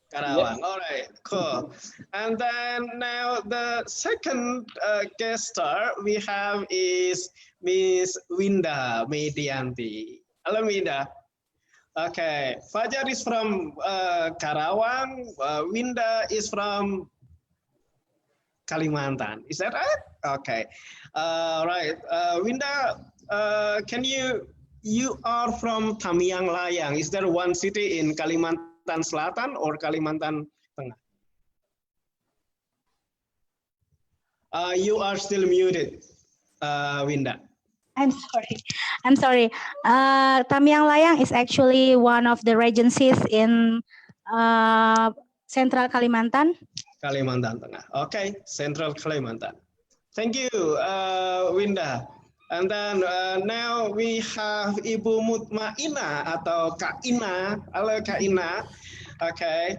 Karawang. Yep. All right, cool. And then now the second guest star we have is Miss Winda Medianti. Hello, Winda. Okay, Fajar is from Karawang. Winda is from Kalimantan. Is that right? Okay. Right. Winda, can you are from Tamiang Layang. Is there one city in Kalimantan Selatan or Kalimantan Tengah? You are still muted, Winda. I'm sorry. Tamiang Layang is actually one of the regencies in Central Kalimantan. Kalimantan Tengah. Okay, Central Kalimantan. Thank you, Winda. And then now we have Ibu Mutmaina atau Kak Ina. Halo Kak Ina. Okay.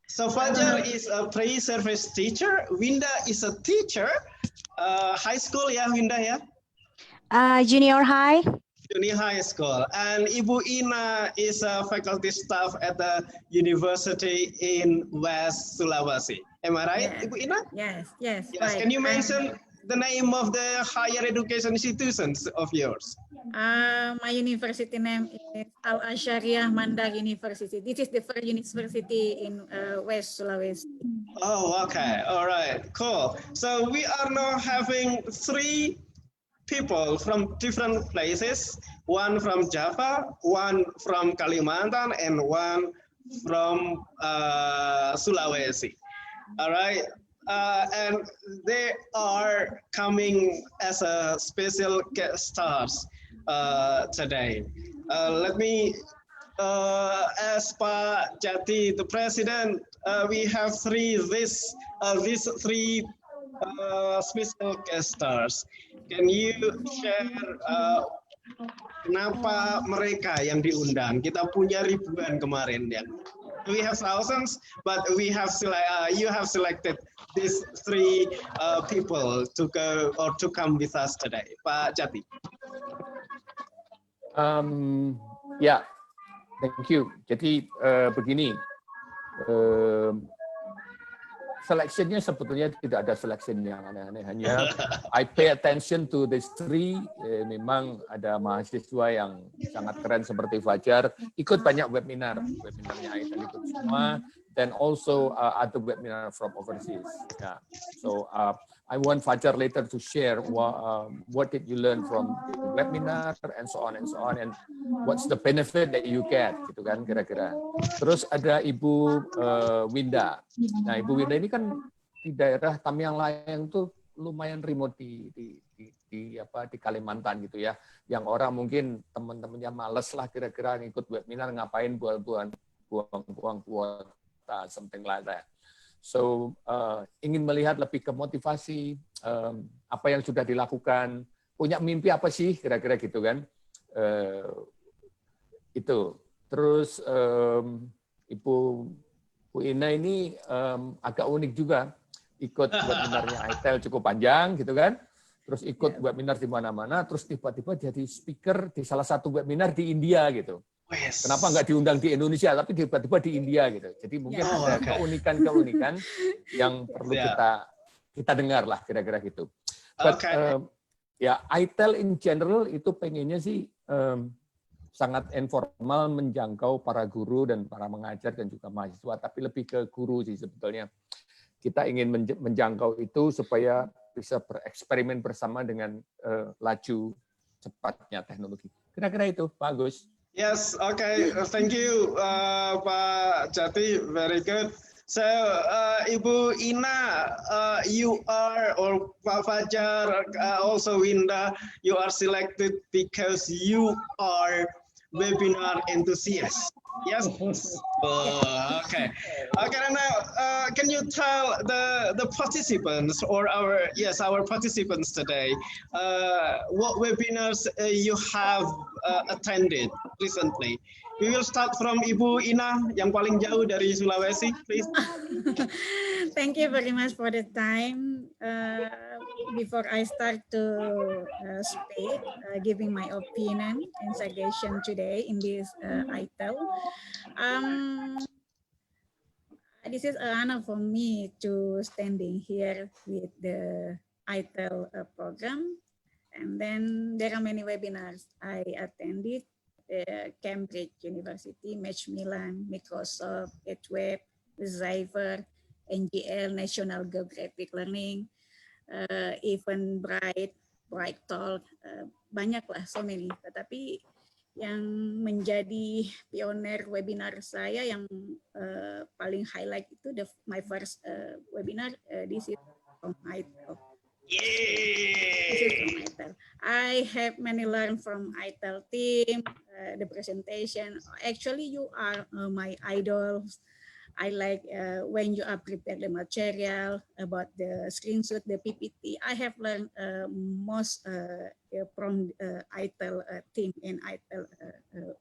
So Fajar is a pre-service teacher. Winda is a teacher. High school ya Winda ya? Junior high. Junior high school. And Ibu Ina is a faculty staff at the university in West Sulawesi. Am I right, Yes, Ibu Ina? yes, yes, Yes. right. Can you mention the name of the higher education institutions of yours? My university name is Al Azhariah Mandar University. This is the first university in West Sulawesi. Oh, okay. All right. Cool. So we are now having 3 people from different places. One from Java, one from Kalimantan, and one from Sulawesi. All right. And they are coming as a special guest stars today. Let me as Pak Jati, the president, we have these 3 special guest stars. Can you share kenapa mereka yang diundang? Kita punya ribuan kemarin ya. We have thousands, but we have you have selected these 3 people to go or to come with us today. Pak Jati. Ya, thank you. Jadi begini, seleksinya sebetulnya tidak ada selection yang aneh-aneh. Hanya I pay attention to these 3. Memang ada mahasiswa yang sangat keren seperti Fajar, ikut banyak webinarnya iTELL ikut semua, then also other webinar from overseas. Yeah. So I want Fajar later to share what did you learn from the webinar and so on and what's the benefit that you get gitu kan kira-kira. Terus ada Ibu Winda. Nah, Ibu Winda ini kan di daerah Tamiang Layang tuh lumayan remote di Kalimantan gitu ya. Yang orang mungkin teman-temannya males lah kira-kira ngikut webinar, ngapain buang-buang kuota, something like that. So ingin melihat lebih ke motivasi, apa yang sudah dilakukan, punya mimpi apa sih kira-kira gitu kan. Itu. Terus Ibu Ina ini agak unik juga, ikut webinarnya iTELL cukup panjang gitu kan. Terus ikut webinar di mana-mana, terus tiba-tiba jadi speaker di salah satu webinar di India gitu. Kenapa nggak diundang di Indonesia, tapi tiba-tiba di India gitu. Jadi mungkin ada keunikan-keunikan yang perlu kita dengar lah kira-kira gitu. But ya iTELL in general itu pengennya sih sangat informal, menjangkau para guru dan para mengajar dan juga mahasiswa, tapi lebih ke guru sih sebetulnya. Kita ingin menjangkau itu supaya bisa bereksperimen bersama dengan laju cepatnya teknologi. Kira-kira itu, Pak Agus. Yes, okay. Thank you, Pak Jati. Very good. So, Ibu Ina, you are, or Pak Fajar, also Winda, you are selected because you are webinar enthusiast. Yes. Okay. Okay. Now, can you tell the participants or our participants today what webinars you have attended recently? We will start from Ibu Ina yang paling jauh dari Sulawesi, please. Thank you very much for the time. Before I start to speak, giving my opinion and suggestion today in this iTELL. This is an honor for me to standing here with the iTELL program. And then there are many webinars I attended. Cambridge University, Macmillan, Microsoft, EdWeb, Zyver, NGL, National Geographic Learning, even Bright Talk, banyak lah, so many. Tetapi yang menjadi pioner webinar saya yang paling highlight itu my first webinar, this is from iTELL. I have many learned from iTELL team, the presentation. Actually, you are my idols. I like when you are prepared the material about the screenshot, the PPT. I have learned most from iTELL team and iTELL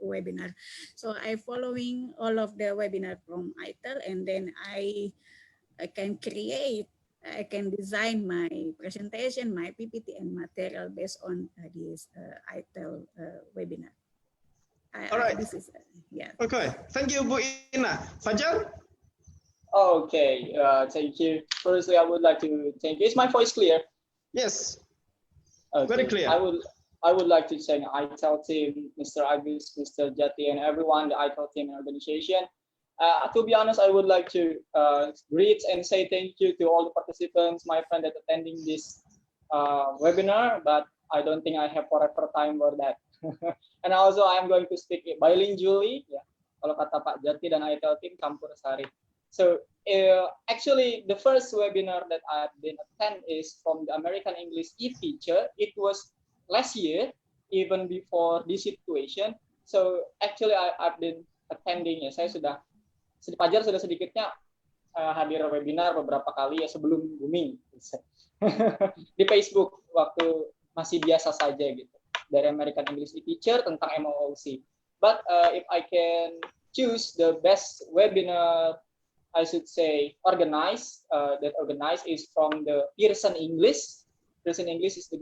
webinar. So I following all of the webinar from iTELL, and then I can design my presentation, my PPT and material based on this iTELL webinar. All right. This is yeah. Okay. Thank you, Bu Ina. Fajar? Okay. Thank you. Firstly, I would like to thank you. Is my voice clear? Yes. Okay. Very clear. I would like to thank iTELL team, Mr. Agus, Mr. Jati, and everyone, the iTELL team and organization. To be honest, I would like to greet and say thank you to all the participants, my friend that attending this webinar, but I don't think I have forever time for that. And also I'm going to speak bilingually, ya. Kalau kata Pak Jati dan iTELL team campur sari. So actually the first webinar that I've been attend is from the American English e-teacher. It was last year, even before this situation. So actually I've been attending, ya, saya sudah Fajar sudah sedikitnya hadir webinar beberapa kali ya sebelum booming di Facebook waktu masih biasa saja gitu, dari American English e-teacher tentang MOOC. But if I can choose the best webinar, I should say organized is from the Pearson English. Pearson English is the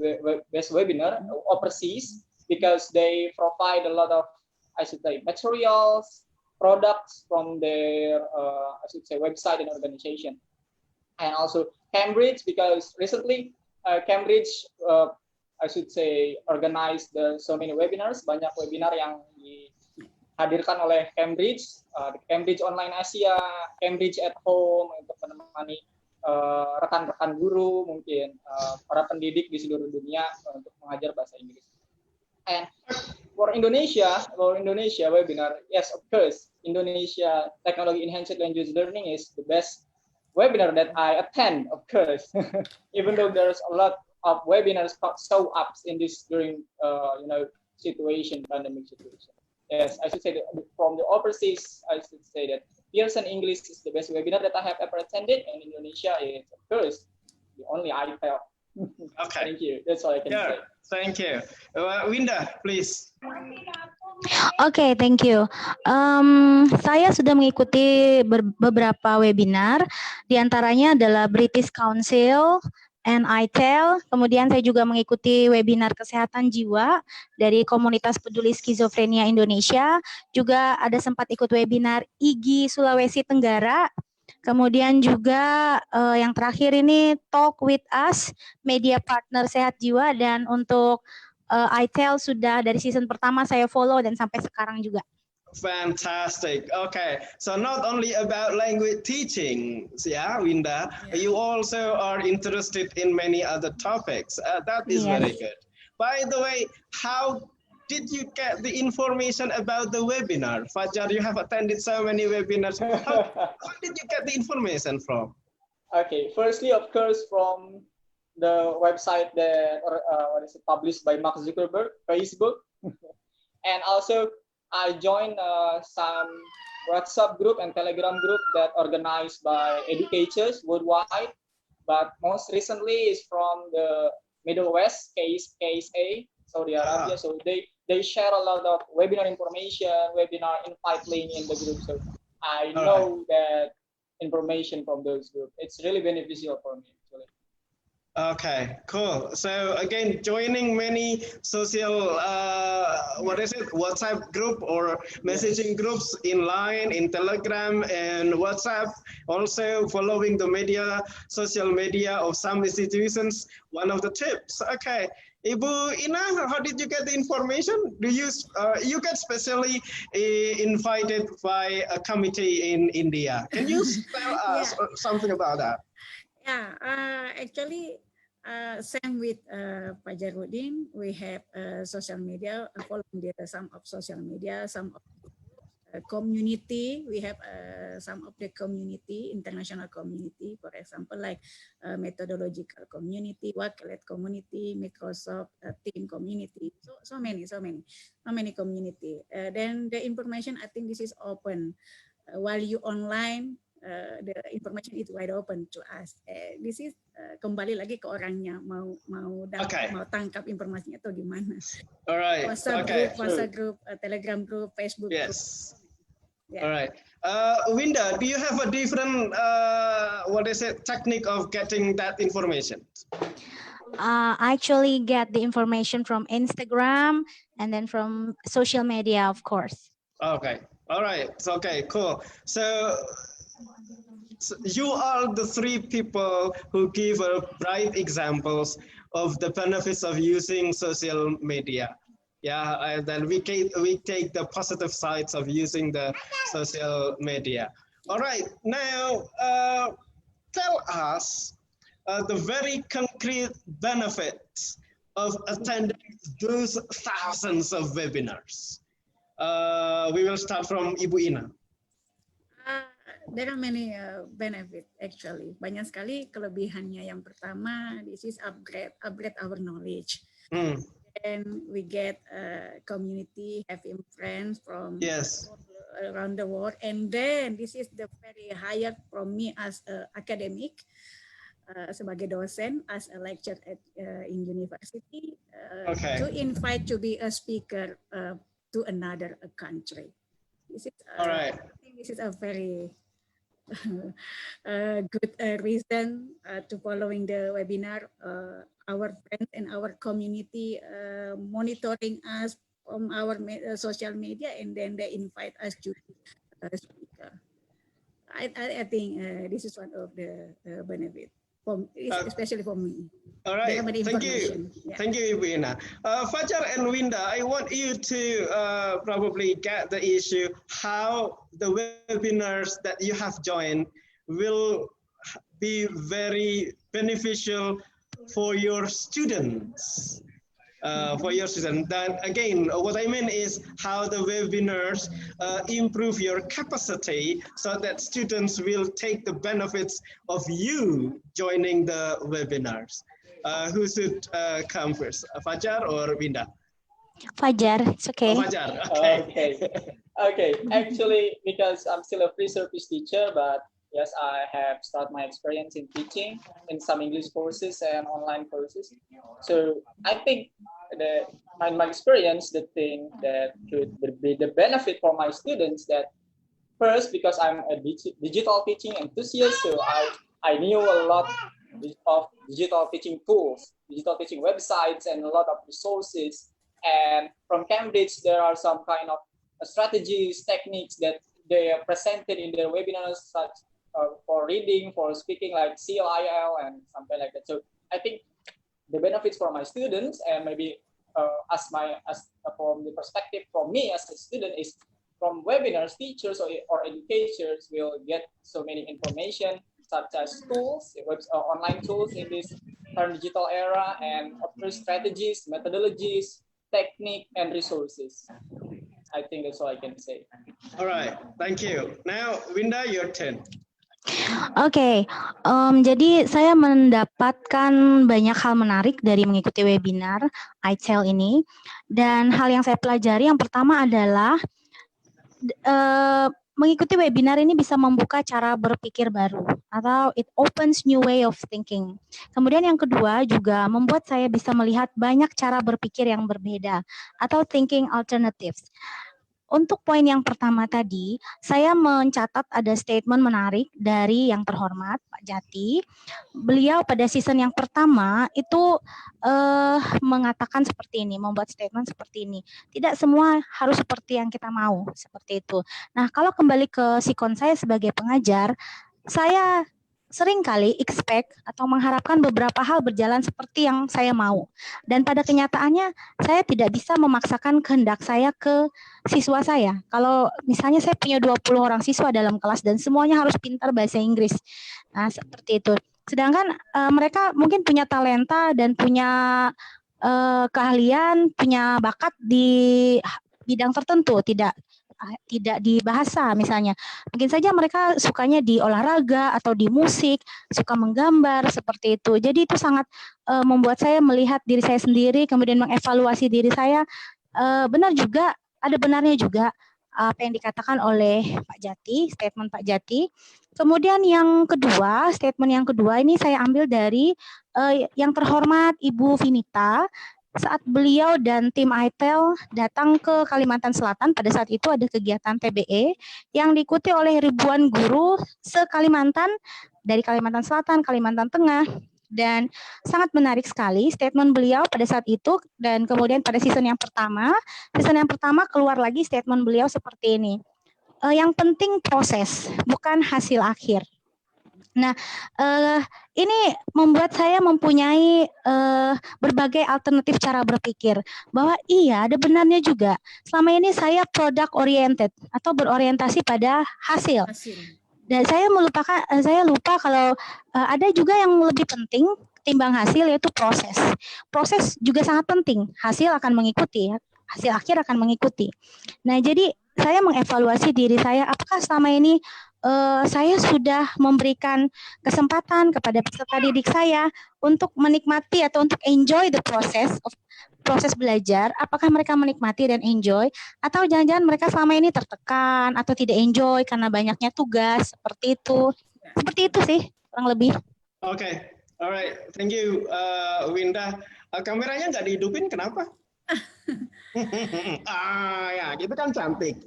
best webinar overseas because they provide a lot of, I should say, materials, products from their, I should say, website and organization. And also Cambridge, because recently Cambridge, I should say, organized so many webinars, banyak webinar yang dihadirkan oleh Cambridge, Cambridge Online Asia, Cambridge at Home, untuk menemani rekan-rekan guru, mungkin para pendidik di seluruh dunia untuk mengajar bahasa Inggris. And for Indonesia webinar, yes, of course, Indonesia Technology Enhanced Language Learning is the best webinar that I attend, of course. Even though there's a lot of webinars show up in this during pandemic situation. Yes, I should say that from the overseas, I should say that Pearson English is the best webinar that I have ever attended, and Indonesia is, of course, the only iTELL. Okay. Thank you. That's all I can say. Thank you. Winda, please. Oke, thank you. Saya sudah mengikuti beberapa webinar, diantaranya adalah British Council and iTELL. Kemudian saya juga mengikuti webinar kesehatan jiwa dari komunitas peduli skizofrenia Indonesia. Juga ada sempat ikut webinar IGI Sulawesi Tenggara. Kemudian juga yang terakhir ini Talk with Us, media partner sehat jiwa, dan untuk iTELL sudah dari season pertama saya follow dan sampai sekarang juga. Fantastic. Okay, so not only about language teaching, Winda, you also are interested in many other topics. That is very good. By the way, how did you get the information about the webinar? Fajar, you have attended so many webinars. How did you get the information from? Okay, firstly, of course, from the website that published by Mark Zuckerberg, Facebook, and also I joined some WhatsApp group and Telegram group that organized by educators worldwide. But most recently is from the Middle West, QnA, Saudi Arabia. So they share a lot of webinar information, webinar invite link in the group. So I know that information from those groups. It's really beneficial for me, actually. Okay, cool. So again, joining many social, WhatsApp group or messaging groups in Line, in Telegram and WhatsApp. Also following the social media of some institutions, one of the tips. Okay. Ibu Ina, how did you get the information? Do you get specially invited by a committee in India? Can you tell us something about that? Yeah, actually, same with Fajarudin, we have social media, following some of social media, some of community. We have some of the community, international community, for example, like methodological community, Wakelet community, Microsoft team community. So many community. Then the information, I think this is open. While you online, the information is wide open to us. This is kembali lagi ke orangnya mau tangkap informasinya atau gimana. Alright. WhatsApp group, Telegram group, Facebook group. All right. Winda, do you have a different technique of getting that information? actually get the information from Instagram and then from social media, of course. Okay. All right. Okay. Cool. So you are the three people who give bright examples of the benefits of using social media. Yeah, and then we take the positive sides of using the social media. All right, now tell us the very concrete benefits of attending those thousands of webinars. We will start from Ibu Ina. There are many benefits actually. Banyak sekali kelebihannya. Yang pertama, this is upgrade our knowledge. And we get community, having friends from around the world. And then this is the very higher from me as academic, sebagai dosen, as a lecturer at in university, to invite to be a speaker to another country. This is all right. I think this is a very good reason to following the webinar. Our friends and our community monitoring us from our social media, and then they invite us to speaker. I think this is one of the benefits, especially for me. All right, thank you. Yeah. Thank you, Ibu Ina. Fajar and Winda, I want you to probably get the issue how the webinars that you have joined will be very beneficial for your students. Then again, what I mean is how the webinars improve your capacity so that students will take the benefits of you joining the webinars. Who should come first, Fajar or Winda? Fajar, it's okay. Oh, Fajar, okay. Okay, actually, because I'm still a free service teacher, but yes, I have started my experience in teaching in some English courses and online courses. So I think that in my experience, the thing that could be the benefit for my students, that first, because I'm a digital teaching enthusiast, so I knew a lot of digital teaching tools, digital teaching websites, and a lot of resources. And from Cambridge, there are some kind of strategies, techniques that they are presented in their webinars, such for reading, for speaking, like iTELL and something like that. So I think the benefits for my students, and maybe from the perspective from me as a student, is from webinars, teachers or educators will get so many information, such as tools, online tools in this current digital era, and of course strategies, methodologies, technique, and resources. I think that's all I can say. All right, thank you. Now, Winda, your turn. Oke, jadi saya mendapatkan banyak hal menarik dari mengikuti webinar iTELL ini. Dan hal yang saya pelajari yang pertama adalah mengikuti webinar ini bisa membuka cara berpikir baru atau it opens new way of thinking. Kemudian yang kedua juga membuat saya bisa melihat banyak cara berpikir yang berbeda atau thinking alternatives. Untuk poin yang pertama tadi, saya mencatat ada statement menarik dari yang terhormat Pak Jati. Beliau pada season yang pertama itu mengatakan seperti ini, membuat statement seperti ini. Tidak semua harus seperti yang kita mau, seperti itu. Nah, kalau kembali ke sikon saya sebagai pengajar, saya sering kali expect atau mengharapkan beberapa hal berjalan seperti yang saya mau. Dan pada kenyataannya, saya tidak bisa memaksakan kehendak saya ke siswa saya. Kalau misalnya saya punya 20 orang siswa dalam kelas dan semuanya harus pintar bahasa Inggris. Nah, seperti itu. Sedangkan mereka mungkin punya talenta dan punya keahlian, punya bakat di bidang tertentu, tidak di bahasa misalnya. Mungkin saja mereka sukanya di olahraga atau di musik, suka menggambar seperti itu. Jadi itu sangat membuat saya melihat diri saya sendiri, kemudian mengevaluasi diri saya. Benar juga, ada benarnya juga apa yang dikatakan oleh Pak Jati, statement Pak Jati. Kemudian yang kedua, statement yang kedua ini saya ambil dari yang terhormat Ibu Vinita. Saat beliau dan tim iTELL datang ke Kalimantan Selatan, pada saat itu ada kegiatan TBE yang diikuti oleh ribuan guru se-Kalimantan, dari Kalimantan Selatan, Kalimantan Tengah, Dan sangat menarik sekali statement beliau pada saat itu, dan kemudian pada season yang pertama keluar lagi statement beliau seperti ini. Yang penting proses, bukan hasil akhir. Nah, ini membuat saya mempunyai berbagai alternatif cara berpikir bahwa iya ada benarnya juga. Selama ini saya product oriented atau berorientasi pada hasil. Dan saya lupa kalau ada juga yang lebih penting ketimbang hasil, yaitu proses. Proses juga sangat penting. Hasil akan mengikuti, hasil akhir akan mengikuti. Nah, jadi saya mengevaluasi diri saya, apakah selama ini saya sudah memberikan kesempatan kepada peserta didik saya untuk menikmati atau untuk enjoy the proses belajar, apakah mereka menikmati dan enjoy, atau jangan-jangan mereka selama ini tertekan atau tidak enjoy karena banyaknya tugas, seperti itu sih kurang lebih. Oke, alright, thank you Winda. Kameranya nggak dihidupin kenapa? Ya, gitu kan cantik.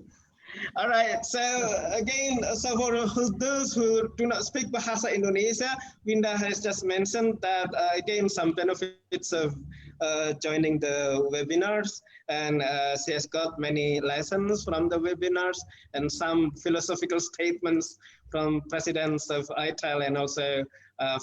Alright, so again, so for those who do not speak Bahasa Indonesia, Winda has just mentioned that again some benefits of joining the webinars, and she has got many lessons from the webinars and some philosophical statements from presidents of iTEL and also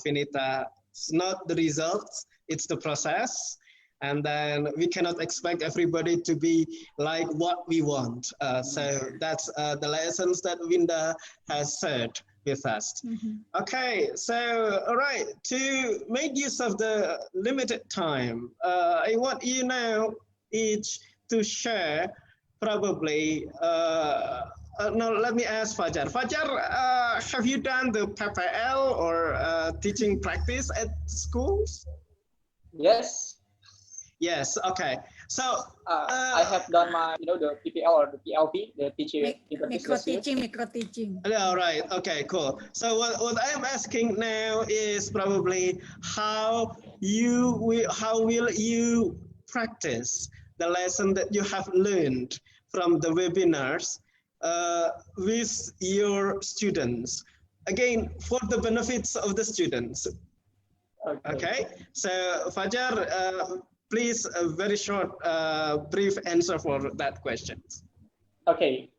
Finita. It's not the results, it's the process. And then we cannot expect everybody to be like what we want. So that's the lessons that Winda has shared with us. Okay, so all right, to make use of the limited time, I want you now each to share probably, no, let me ask Fajar. Fajar, have you done the PPL or teaching practice at schools? Yes. Yes. Okay. So I have done my, the PPL or the PLP, the teaching micro teaching. All right. Okay. Cool. So what I'm asking now is probably how will you practice the lesson that you have learned from the webinars with your students? Again, for the benefits of the students. Okay. So Fajar, please, a very short, brief answer for that question. Okay.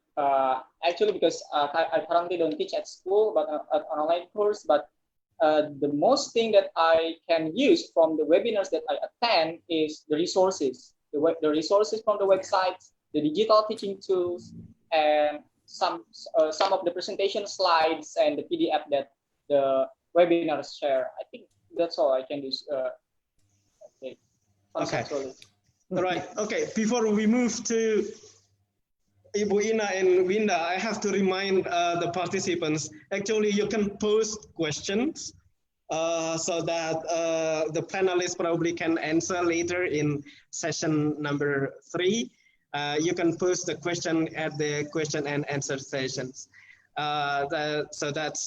Actually, because I currently don't teach at school, but an online course. But the most thing that I can use from the webinars that I attend is the resources, the resources from the websites, the digital teaching tools, and some of the presentation slides and the PDF that the webinars share. I think that's all I can use. Okay. Okay. All right. Okay. Before we move to Ibu Ina and Winda, I have to remind the participants. Actually, you can post questions so that the panelists probably can answer later in session number 3. You can post the question at the question and answer sessions. So that's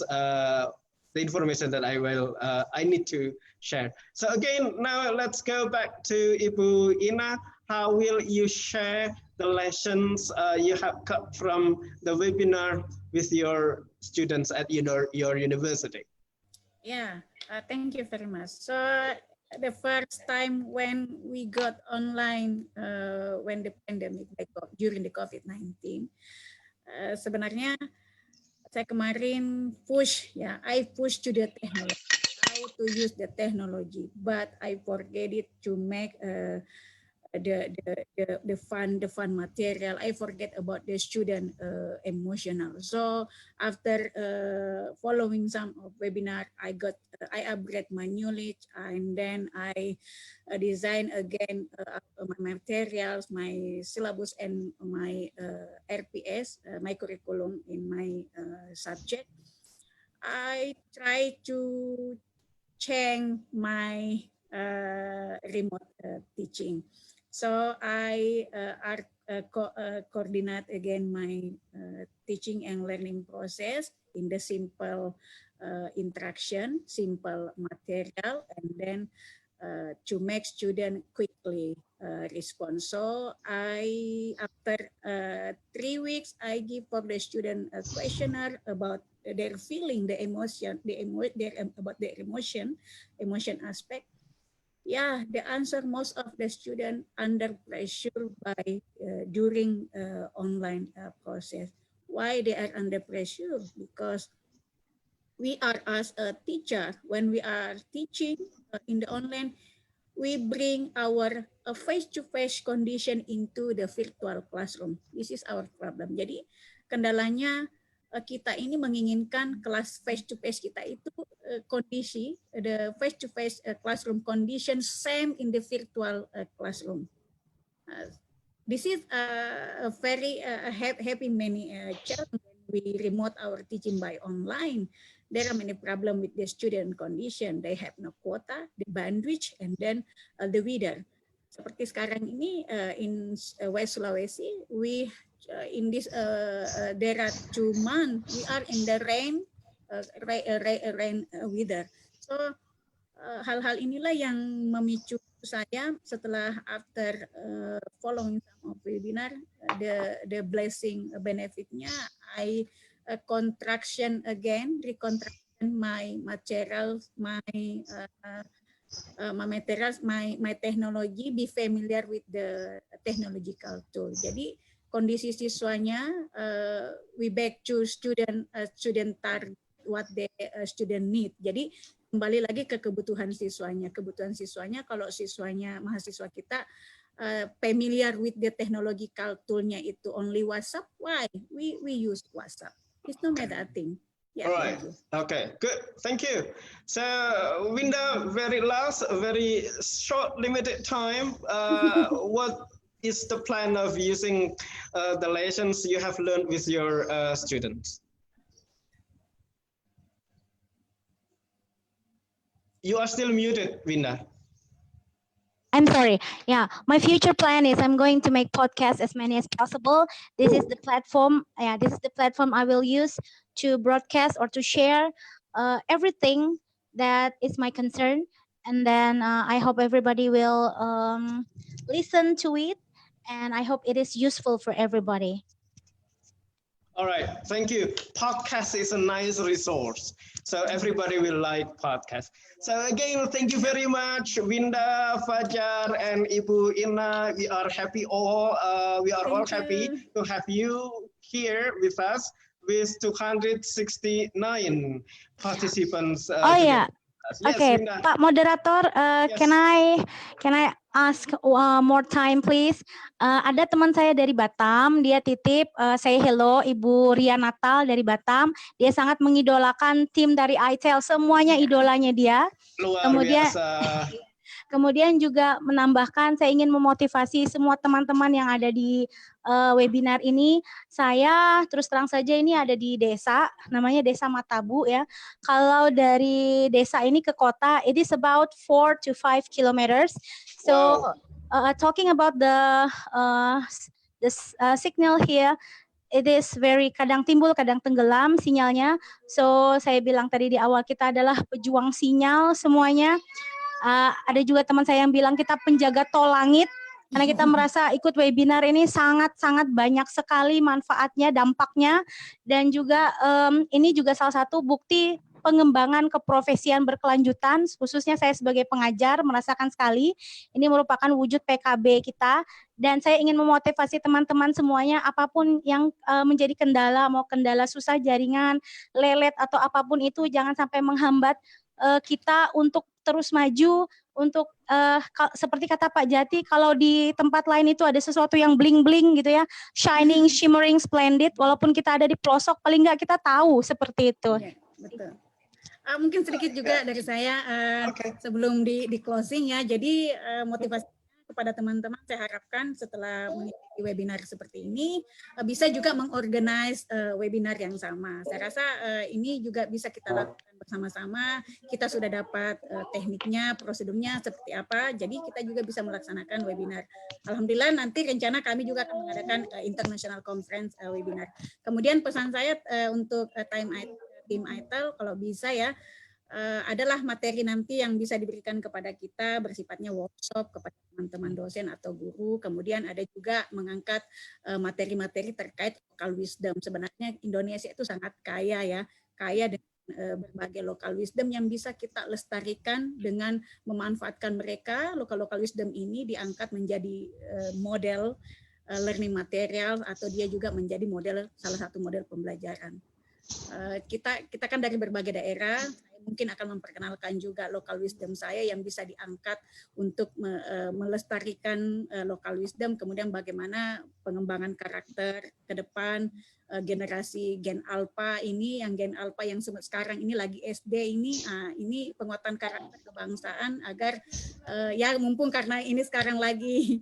the information that I need to share. So again, now let's go back to Ibu Ina. How will you share the lessons you have got from the webinar with your students at your university? Yeah, thank you very much. So the first time when we got online, when the pandemic, during the COVID-19, sebenarnya saya kemarin I push to the technology, how to use the technology, but I forget it to make the fun material. I forget about the student emotional. So after following some of webinar, I upgrade my knowledge, and then I design again my materials, my syllabus, and my RPS, my curriculum in my subject. I try to change my remote teaching. So I coordinate again my teaching and learning process in the simple interaction, simple material, and then to make student quickly respond. So after 3 weeks, I give for the student a questionnaire about their feeling, the emotion, about their emotion aspect. Yeah, the answer, most of the student under pressure by during online process. Why they are under pressure? Because we are, as a teacher, when we are teaching in the online, we bring our face-to-face condition into the virtual classroom. This is our problem. Jadi kendalanya kita ini menginginkan kelas face-to-face kita itu kondisi, the face-to-face classroom condition same in the virtual classroom. This is a very happy many challenge when we remote our teaching by online. There are many problems with the student condition. They have no quota, the bandwidth, and then the weather. Seperti sekarang ini in West Sulawesi, we in this there are 2 months we are in the rain weather. So hal-hal inilah yang memicu saya setelah after following some of webinar, the blessing benefitnya, I recontraction my materials, my materials, my technology, be familiar with the technological tool. Jadi kondisi siswanya, we back to student target what the student need. Jadi kembali lagi ke kebutuhan siswanya. Kebutuhan siswanya, kalau siswanya, mahasiswa kita familiar with the technological toolnya itu only WhatsApp, why? We use WhatsApp. It's no matter thing. Yeah, all right. Okay, good. Thank you. So, Winda, very last, very short, limited time. What is the plan of using the lessons you have learned with your students? You are still muted, Winda. I'm sorry. Yeah, my future plan is I'm going to make podcasts as many as possible. This is the platform. Yeah, this is the platform I will use to broadcast or to share everything that is my concern. And then I hope everybody will listen to it. And I hope it is useful for everybody. All right, thank you. Podcast is a nice resource, so everybody will like podcast. So again, thank you very much, Winda, Fajar, and Ibu Ina. We are happy all. We are all happy to have you here with us with 269 participants. Oh yeah. Yes, Okay, Winda. Pak Moderator, Yes. can I ask more time, please? Ada teman saya dari Batam, dia titip say hello, Ibu Ria Natal dari Batam. Dia sangat mengidolakan tim dari iTELL, semuanya idolanya dia. Luar biasa. Kemudian juga menambahkan, saya ingin memotivasi semua teman-teman yang ada di webinar ini. Saya terus terang saja ini ada di desa, namanya Desa Matabu ya. Kalau dari desa ini ke kota, it is about 4 to 5 kilometers. So talking about the signal here, it is very kadang timbul, kadang tenggelam sinyalnya. So saya bilang tadi di awal, kita adalah pejuang sinyal semuanya. Ada juga teman saya yang bilang kita penjaga tol langit, karena kita merasa ikut webinar ini sangat-sangat banyak sekali manfaatnya, dampaknya, dan juga ini juga salah satu bukti pengembangan keprofesian berkelanjutan, khususnya saya sebagai pengajar merasakan sekali ini merupakan wujud PKB kita, dan saya ingin memotivasi teman-teman semuanya, apapun yang menjadi kendala, mau kendala susah jaringan, lelet atau apapun itu, jangan sampai menghambat kita untuk terus maju, untuk seperti kata Pak Jati, kalau di tempat lain itu ada sesuatu yang bling-bling gitu ya, shining, shimmering, splendid, walaupun kita ada di pelosok, paling nggak kita tahu seperti itu. Ya, betul. Mungkin sedikit juga dari saya sebelum di closing ya. Jadi motivasi kepada teman-teman, saya harapkan setelah mengikuti webinar seperti ini bisa juga mengorganize webinar yang sama. Saya rasa ini juga bisa kita lakukan bersama-sama. Kita sudah dapat tekniknya, prosedurnya seperti apa. Jadi kita juga bisa melaksanakan webinar. Alhamdulillah nanti rencana kami juga akan mengadakan international conference webinar. Kemudian pesan saya untuk tim iTELL, kalau bisa ya, adalah materi nanti yang bisa diberikan kepada kita bersifatnya workshop kepada teman-teman dosen atau guru. Kemudian ada juga mengangkat materi-materi terkait local wisdom. Sebenarnya Indonesia itu sangat kaya ya, kaya dengan berbagai local wisdom yang bisa kita lestarikan dengan memanfaatkan mereka. Local wisdom ini diangkat menjadi model learning material atau dia juga menjadi model, salah satu model pembelajaran. Kita kan dari berbagai daerah, saya mungkin akan memperkenalkan juga local wisdom saya yang bisa diangkat untuk melestarikan local wisdom, kemudian bagaimana pengembangan karakter ke depan generasi Gen Alpha ini, yang Gen Alpha yang sekarang ini lagi SD ini penguatan karakter kebangsaan agar ya mumpung karena ini sekarang lagi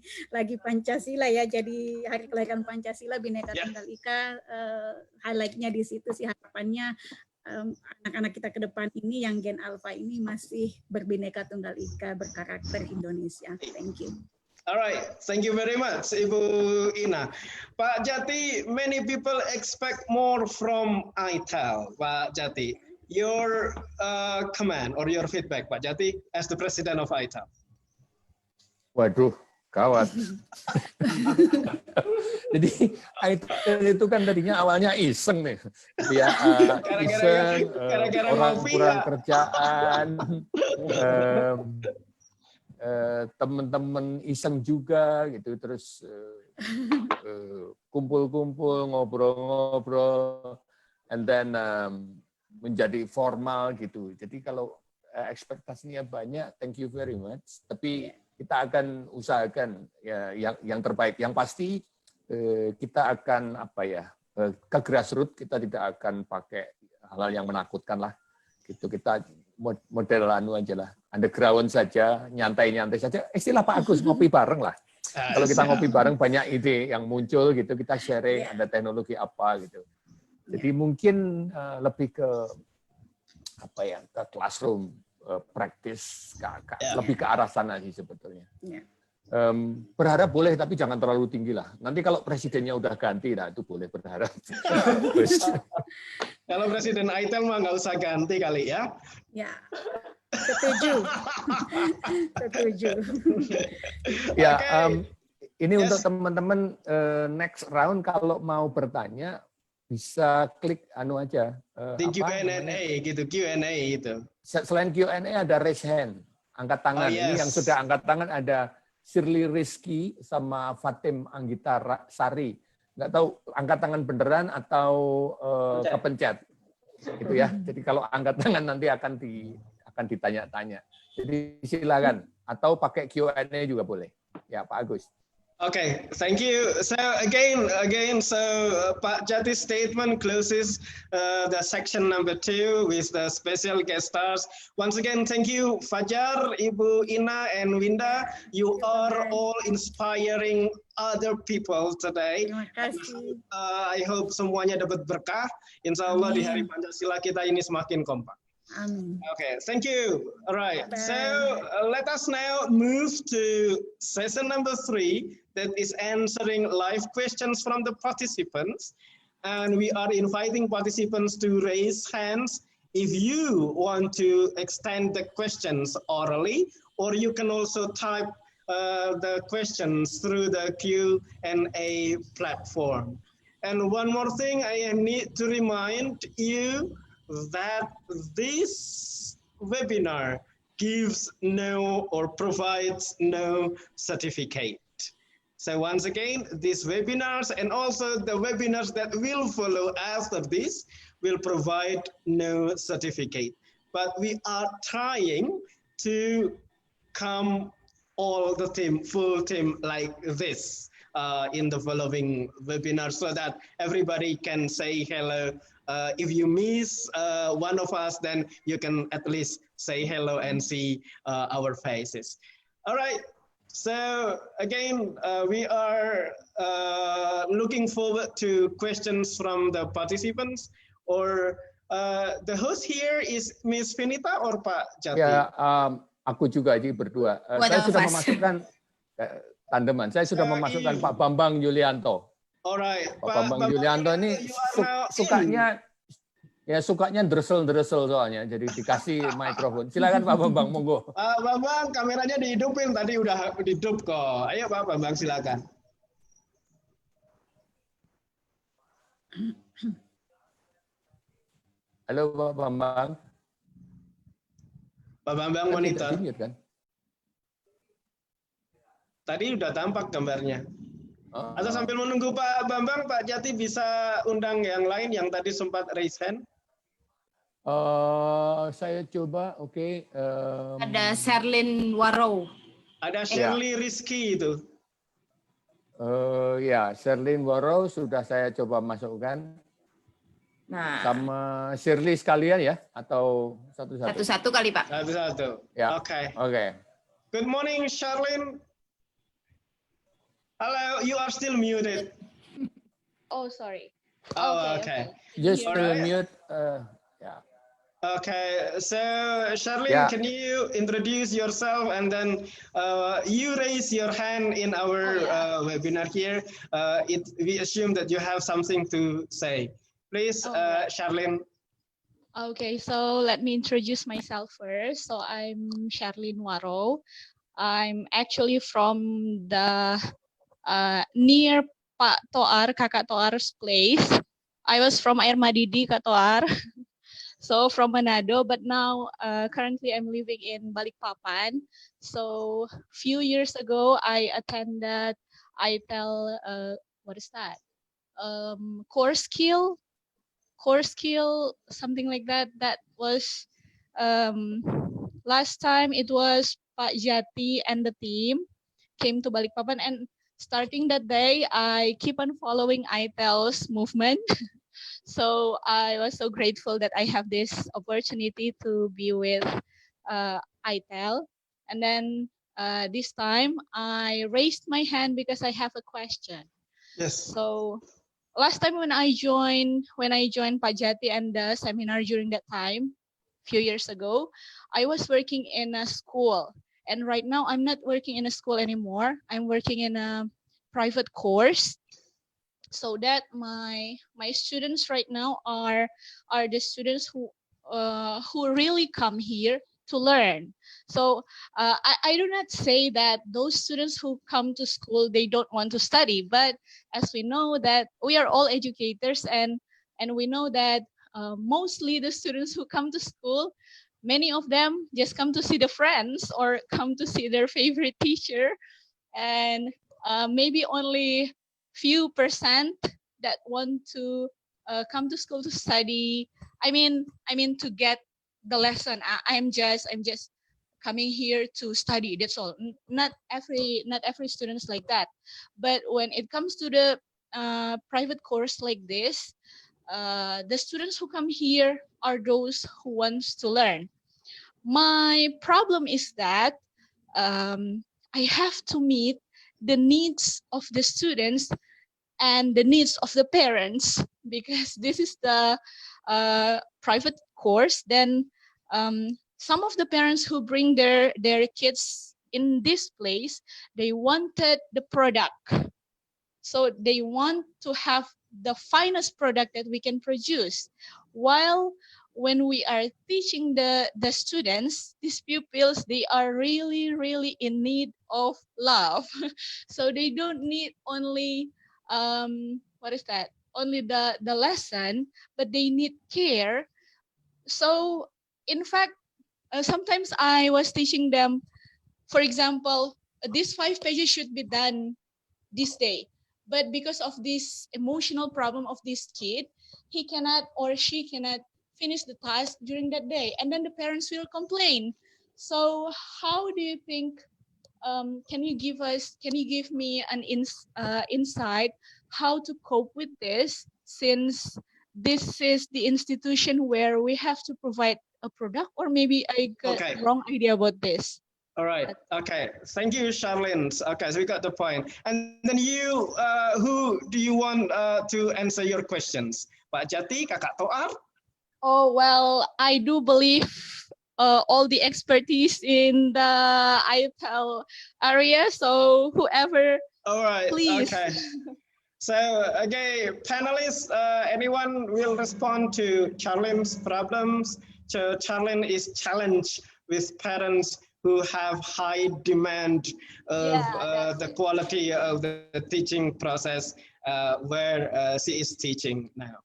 Pancasila ya, jadi hari kelahiran Pancasila Bhinneka Tunggal Ika, highlight-nya di situ sih, harapannya anak-anak kita ke depan ini yang Gen Alpha ini masih berbineka tunggal ika, berkarakter Indonesia. Thank you. Alright, thank you very much, Ibu Ina. Pak Jati, many people expect more from iTELL. Pak Jati, your comment or your feedback, Pak Jati, as the president of iTELL. Waduh, gawat. Jadi iTELL itu kan tadinya awalnya iseng nih, ya iseng, orang kurang kerjaan, teman-teman iseng juga gitu, terus kumpul-kumpul, ngobrol-ngobrol, and then menjadi formal gitu. Jadi kalau ekspektasinya banyak, thank you very much. Tapi kita akan usahakan ya yang terbaik. Yang pasti kita akan ke grassroots, kita tidak akan pakai hal-hal yang menakutkan lah. Gitu, kita model aja lah, underground saja, nyantai-nyantai saja. Istilah Pak Agus, ngopi bareng lah. Kalau kita ngopi bareng, banyak ide yang muncul gitu, kita sharing ada teknologi apa gitu. Jadi mungkin lebih ke ke classroom practice, lebih ke arah sana sih sebetulnya. Berharap boleh, tapi jangan terlalu tinggi lah. Nanti kalau presidennya udah ganti, nah itu boleh berharap. Kalau presiden iTELL mah nggak usah ganti kali ya. Ya, setuju. Setuju. Ya, ini untuk teman-teman next round kalau mau bertanya bisa klik aja. Di QnA gitu, QnA itu. Selain QnA ada raise hand, angkat tangan. Ini yang sudah angkat tangan ada Shirley Rizky sama Fatim Anggita Sari. Nggak tahu angkat tangan beneran atau kepencet. Gitu ya. Jadi kalau angkat tangan nanti akan ditanya-tanya. Jadi silakan. Atau pakai Q&A juga boleh. Ya, Pak Agus. Okay, thank you. So again, Pak Jati's statement closes the section number 2 with the special guest stars. Once again, thank you, Fajar, Ibu Ina, and Winda. You are all inspiring other people today. I hope semuanya dapat berkah. Insya Allah di Hari Pancasila kita ini semakin kompak. Okay, thank you. All right, so let us now move to session number 3, that is answering live questions from the participants. And we are inviting participants to raise hands if you want to extend the questions orally, or you can also type the questions through the Q&A platform. And one more thing I need to remind you that this webinar gives no or provides no certificate. So once again, these webinars and also the webinars that will follow after this will provide no certificate. But we are trying to come all the team, full team like this in the following webinar so that everybody can say hello. If you miss one of us, then you can at least say hello and see our faces. All right. So again, we are looking forward to questions from the participants. Or the host here is Miss Vinita or Pak Jati? Ya, aku juga jadi berdua. Saya sudah memasukkan tandeman. Saya sudah memasukkan Pak Bambang Yulianto. Alright, Pak Bambang Yulianto ini sukanya Ya sukanya dresel-dresel soalnya, jadi dikasih mikrofon. Silakan Pak Bambang, monggo. Pak Bambang, kameranya dihidupin tadi udah hidup kok. Ayo Pak Bambang, silakan. Halo Pak Bambang. Pak Bambang monitor. Tidak kan? Tadi udah tampak gambarnya. Atau sambil menunggu Pak Bambang, Pak Jati bisa undang yang lain yang tadi sempat raise hand. Saya coba, oke. Ada Sherlyn Warrow. Ada Shirley Rizky itu. Ya, Sherlyn Warrow sudah saya coba masukkan. Nah, Sama Shirley sekalian ya, atau satu-satu? satu-satu kali Pak. Satu-satu. Ya. Oke. Oke. Good morning, Sherlyn. Hello, you are still muted. Oh, sorry. Oh, okay. Just Alright. mute. Yeah. Okay, so Sherlyn, Yeah. can you introduce yourself and then you raise your hand in our webinar here. We assume that you have something to say. Please, Sherlyn. Okay, so let me introduce myself first. So I'm Sherlyn Warrow. I'm actually from the near Pak Toar, Kakak Toar's place. I was from Air Madidi, Kak Toar. So from Manado, but now currently I'm living in Balikpapan. So few years ago, I attended iTELL, what is that? Core skill, something like that. That was last time it was Pak Jati and the team came to Balikpapan, and starting that day, I keep on following iTELL's movement. So I was so grateful that I have this opportunity to be with iTELL. And then this time I raised my hand because I have a question. Yes. So last time when I joined Pak Jati and the seminar during that time, few years ago, I was working in a school. And right now I'm not working in a school anymore. I'm working in a private course. So that my students right now are the students who really come here to learn. So I do not say that those students who come to school, they don't want to study, but as we know that we are all educators, and we know that mostly the students who come to school, many of them just come to see the friends or come to see their favorite teacher, and maybe only few percent that want to come to school to study. I mean to get the lesson. I'm just coming here to study. That's all. Not every student's like that. But when it comes to the private course like this, the students who come here are those who wants to learn. My problem is that I have to meet the needs of the students and the needs of the parents, because this is the private course. Then some of the parents who bring their kids in this place, they wanted the product. So they want to have the finest product that we can produce. While when we are teaching the students, these pupils, they are really, really in need of love. So they don't need only, only the lesson, but they need care. So in fact, sometimes I was teaching them, for example, these 5 pages should be done this day. But because of this emotional problem of this kid, he cannot or she cannot finish the task during that day. And then the parents will complain. So how do you think, can you give me an insight how to cope with this, since this is the institution where we have to provide a product? Or maybe I got wrong idea about this. All right. Okay. Thank you, Sherlyn. Okay, so we got the point. And then you, who do you want to answer your questions? Pak Jati, Kakak Toar? Oh, well, I do believe all the expertise in the iTELL area. So whoever, all right, please. Okay. So, okay, panelists, anyone will respond to Charlene's problems? So Charlene is challenged with parents who have high demand of the quality of the teaching process where she is teaching now.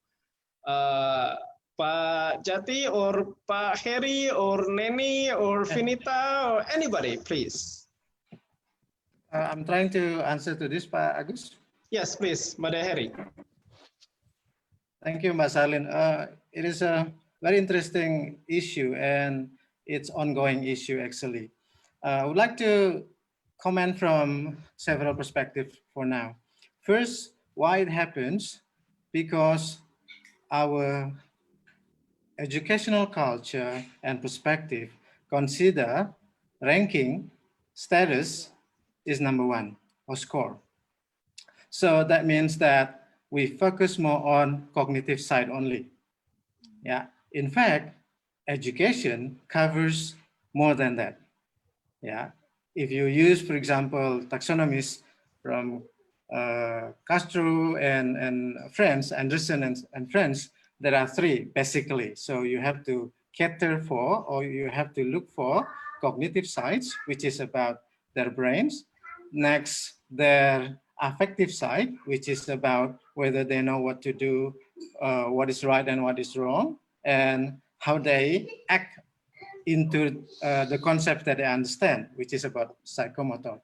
Pak Jati or Pak Heri or Neni or Finita or anybody, please. I'm trying to answer to this, Pak Agus. Yes, please, Mada Heri. Thank you, Mbak Salin. It is a very interesting issue and it's ongoing issue actually. I would like to comment from several perspectives for now. First, why it happens? Because our educational culture and perspective consider ranking status is number one or score. So that means that we focus more on cognitive side only. Yeah. In fact, education covers more than that. Yeah. If you use, for example, taxonomies from Castro and friends, Anderson and friends, there are three basically. So you have to cater for, or you have to look for cognitive sides, which is about their brains. Next, their affective side, which is about whether they know what to do, what is right and what is wrong, and how they act into the concept that they understand, which is about psychomotor.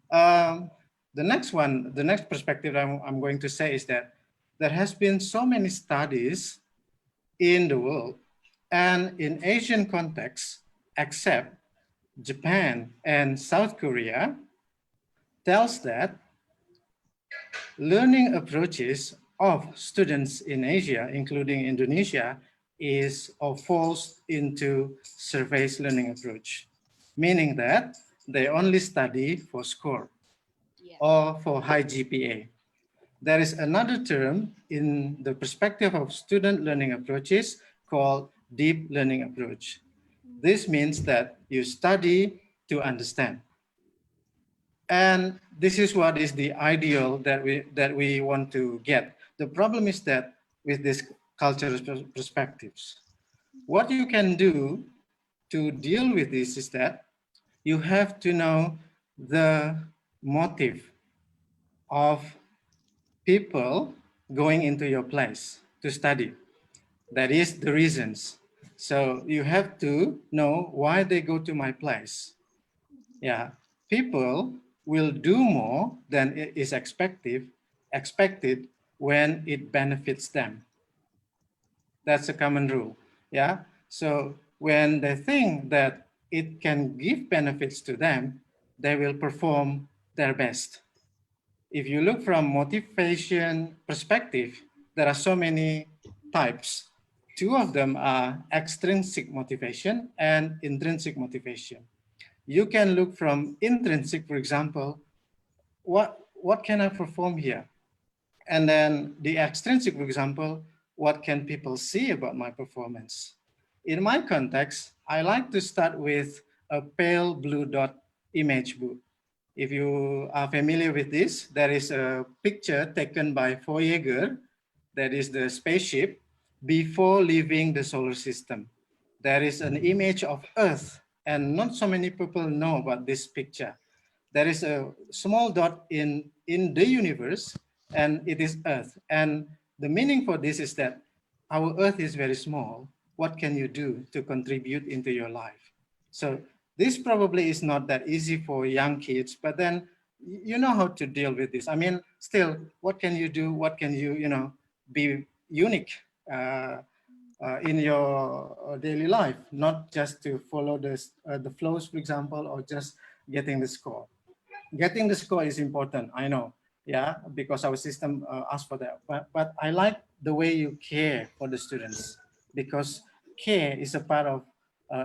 The next perspective I'm going to say is that there has been so many studies in the world and in Asian context, except Japan and South Korea, tells that learning approaches of students in Asia, including Indonesia, is or falls into survey-based learning approach, meaning that they only study for score or for high GPA. There is another term in the perspective of student learning approaches called deep learning approach. This means that you study to understand. And this is what is the ideal that we want to get. The problem is that with these cultural perspectives, what you can do to deal with this is that you have to know the motive of people going into your place to study. That is the reasons. So you have to know why they go to my place. Yeah, people will do more than is expected when it benefits them. That's a common rule. Yeah. So when they think that it can give benefits to them, they will perform their best. If you look from motivation perspective, there are so many types. Two of them are extrinsic motivation and intrinsic motivation. You can look from intrinsic, for example, what can I perform here? And then the extrinsic, for example, what can people see about my performance? In my context, I like to start with a pale blue dot image book. If you are familiar with this, there is a picture taken by Voyager, that is the spaceship, before leaving the solar system. There is an image of Earth, and not so many people know about this picture. There is a small dot in the universe, and it is Earth. And the meaning for this is that our Earth is very small. What can you do to contribute into your life? So this probably is not that easy for young kids, but then you know how to deal with this. I mean, still, what can you do? What can you, be unique in your daily life, not just to follow the flows, for example, or just getting the score. Getting the score is important, I know, yeah, because our system asks for that. But I like the way you care for the students, because care is a part of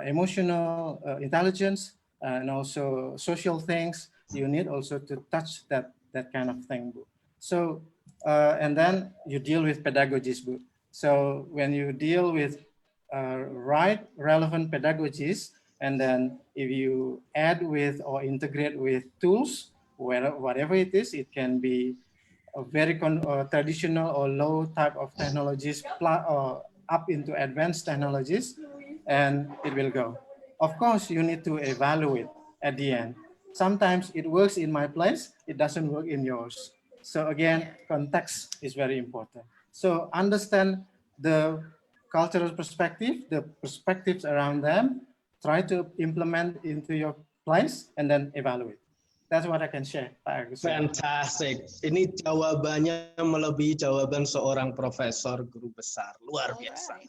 emotional intelligence and also social things. You need also to touch that kind of thing. So, and then you deal with pedagogies. So when you deal with right relevant pedagogies, and then if you add with or integrate with tools, whatever it is, it can be very traditional or low type of technologies up into advanced technologies, and it will go. Of course, you need to evaluate at the end. Sometimes it works in my place, it doesn't work in yours. So again, context is very important. So understand the cultural perspective, the perspectives around them, try to implement into your place, and then evaluate. That's what I can share, Pak Agus. Fantastic. Ini jawabannya melebihi jawaban seorang profesor guru besar. Luar biasa.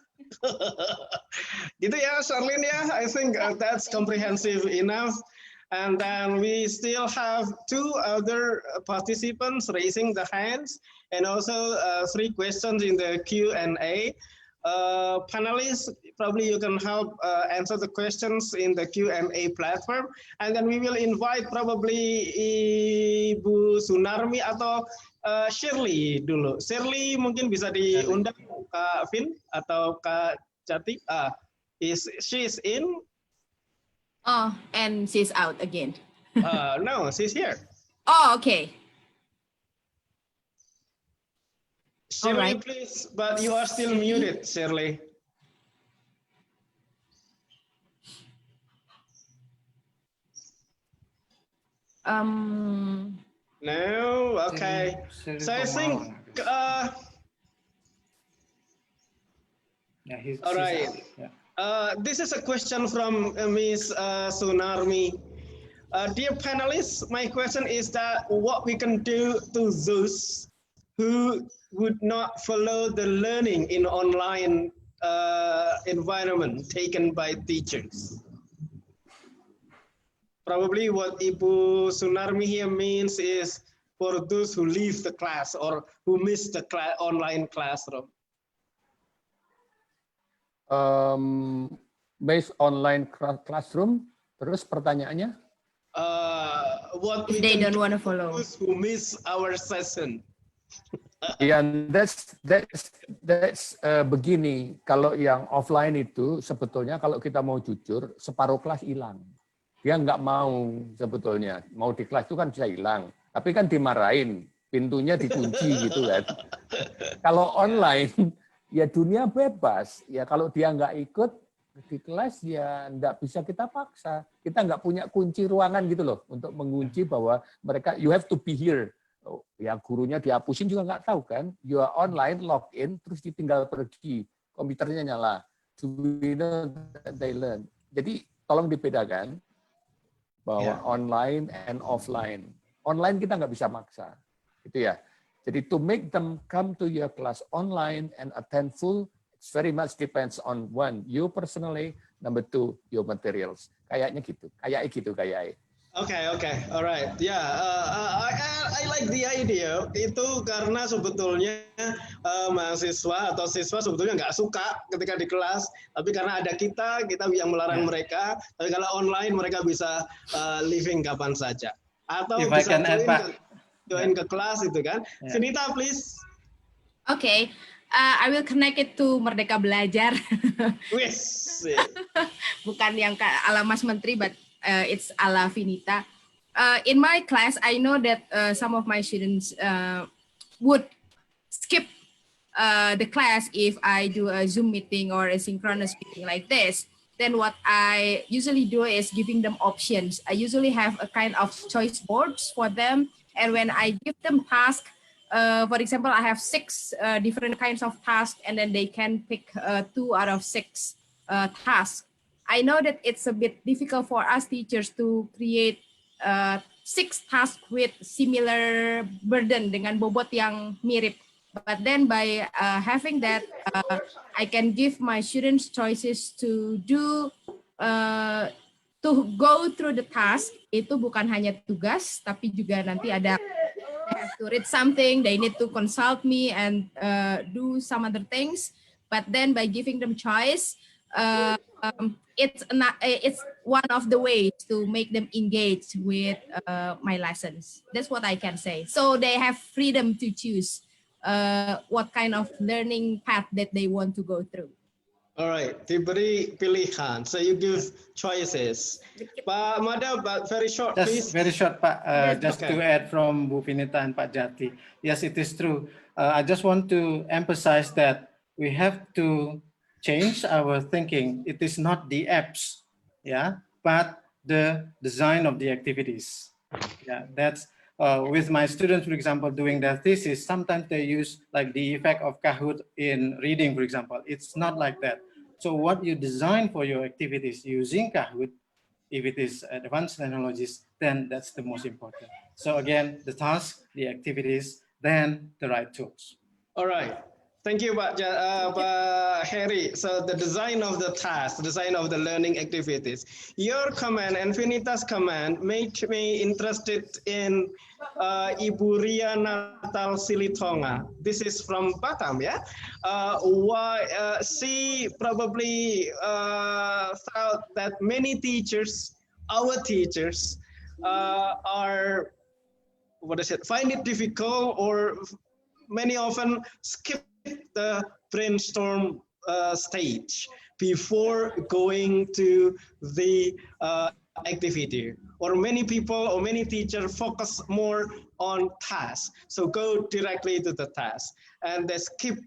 Gitu ya, Charlene ya. I think that's comprehensive enough. And then we still have 2 other participants raising the hands, and also 3 questions in the Q&A. Panelists, probably you can help answer the questions in the Q&A platform, and then we will invite probably Ibu Sunarmi atau Shirley dulu. Shirley mungkin bisa diundang Kak Vin atau Kak Jati. She's in? Oh, and she's out again. No, she's here. Oh, okay. Shirley, please, but you are still muted, Shirley. No, okay. So I think, all right. This is a question from Ms. Sunarmi. Dear panelists, my question is that what we can do to those who would not follow the learning in online environment taken by teachers. Probably what Ibu Sunarmi here means is for those who leave the class or who miss the online classroom. Based online classroom, terus pertanyaannya? What if they don't want to follow. Those who miss our session. Yeah, that's begini. Kalau yang offline itu sebetulnya kalau kita mau jujur, separuh kelas hilang. Dia nggak mau sebetulnya. Mau di kelas itu kan bisa hilang. Tapi kan dimarahin, pintunya dikunci gitu kan. Kalau online, ya dunia bebas. Ya kalau dia nggak ikut di kelas, ya nggak bisa kita paksa. Kita nggak punya kunci ruangan gitu loh untuk mengunci bahwa mereka you have to be here. Oh, ya gurunya dihapusin juga nggak tahu kan. You are online, log in, terus ditinggal pergi. Komputernya nyala. Do we know that they learn? Jadi tolong dibedakan bahwa online and offline. Online kita nggak bisa maksa. Itu ya. Jadi to make them come to your class online and attend full, it's very much depends on one, you personally, number 2, your materials. Kayaknya gitu. Kayaknya. Okay, all right. Yeah, I like the idea. Itu karena sebetulnya mahasiswa atau siswa sebetulnya nggak suka ketika di kelas, tapi karena ada kita yang melarang mereka. Tapi kalau online mereka bisa living kapan saja. Atau bisa join ke kelas itu kan. Sinita, please. Okay, I will connect it to Merdeka Belajar. Bukan yang ala Mas Menteri, but it's ala Vinita. In my class, I know that some of my students would skip the class if I do a Zoom meeting or a synchronous meeting like this. Then what I usually do is giving them options. I usually have a kind of choice boards for them. And when I give them tasks, for example, I have 6 different kinds of tasks, and then they can pick 2 out of 6 tasks. I know that it's a bit difficult for us teachers to create 6 tasks with similar burden dengan bobot yang mirip. But then by having that, I can give my students choices to do, to go through the task. Itu bukan hanya tugas, tapi juga nanti ada they have to read something, they need to consult me and do some other things. But then by giving them choice, it's one of the ways to make them engage with my lessons. That's what I can say. So they have freedom to choose what kind of learning path that they want to go through. All right, diberi pilihan. So you give choices. Pak Mada, but very short, please. Just very short, Pak. Just Okay. to add from Bu Vinita and Pak Jati. Yes, it is true. I just want to emphasize that we have to change our thinking. It is not the apps, yeah, but the design of the activities. Yeah, that's with my students, for example, doing their thesis. Sometimes they use like the effect of Kahoot in reading, for example. It's not like that. So what you design for your activities using Kahoot, if it is advanced technologies, then that's the most important. So again, the task, the activities, then the right tools. All right. Thank you, Pak Harry. So the design of the task, design of the learning activities. Your comment and Vinita's comment made me interested in Ibu Ria Natal Silitonga. This is from Batam, yeah? She probably thought that many teachers, our teachers, find it difficult or many often skip the brainstorm stage before going to the activity. Or many people or many teachers focus more on tasks. So go directly to the task and they skip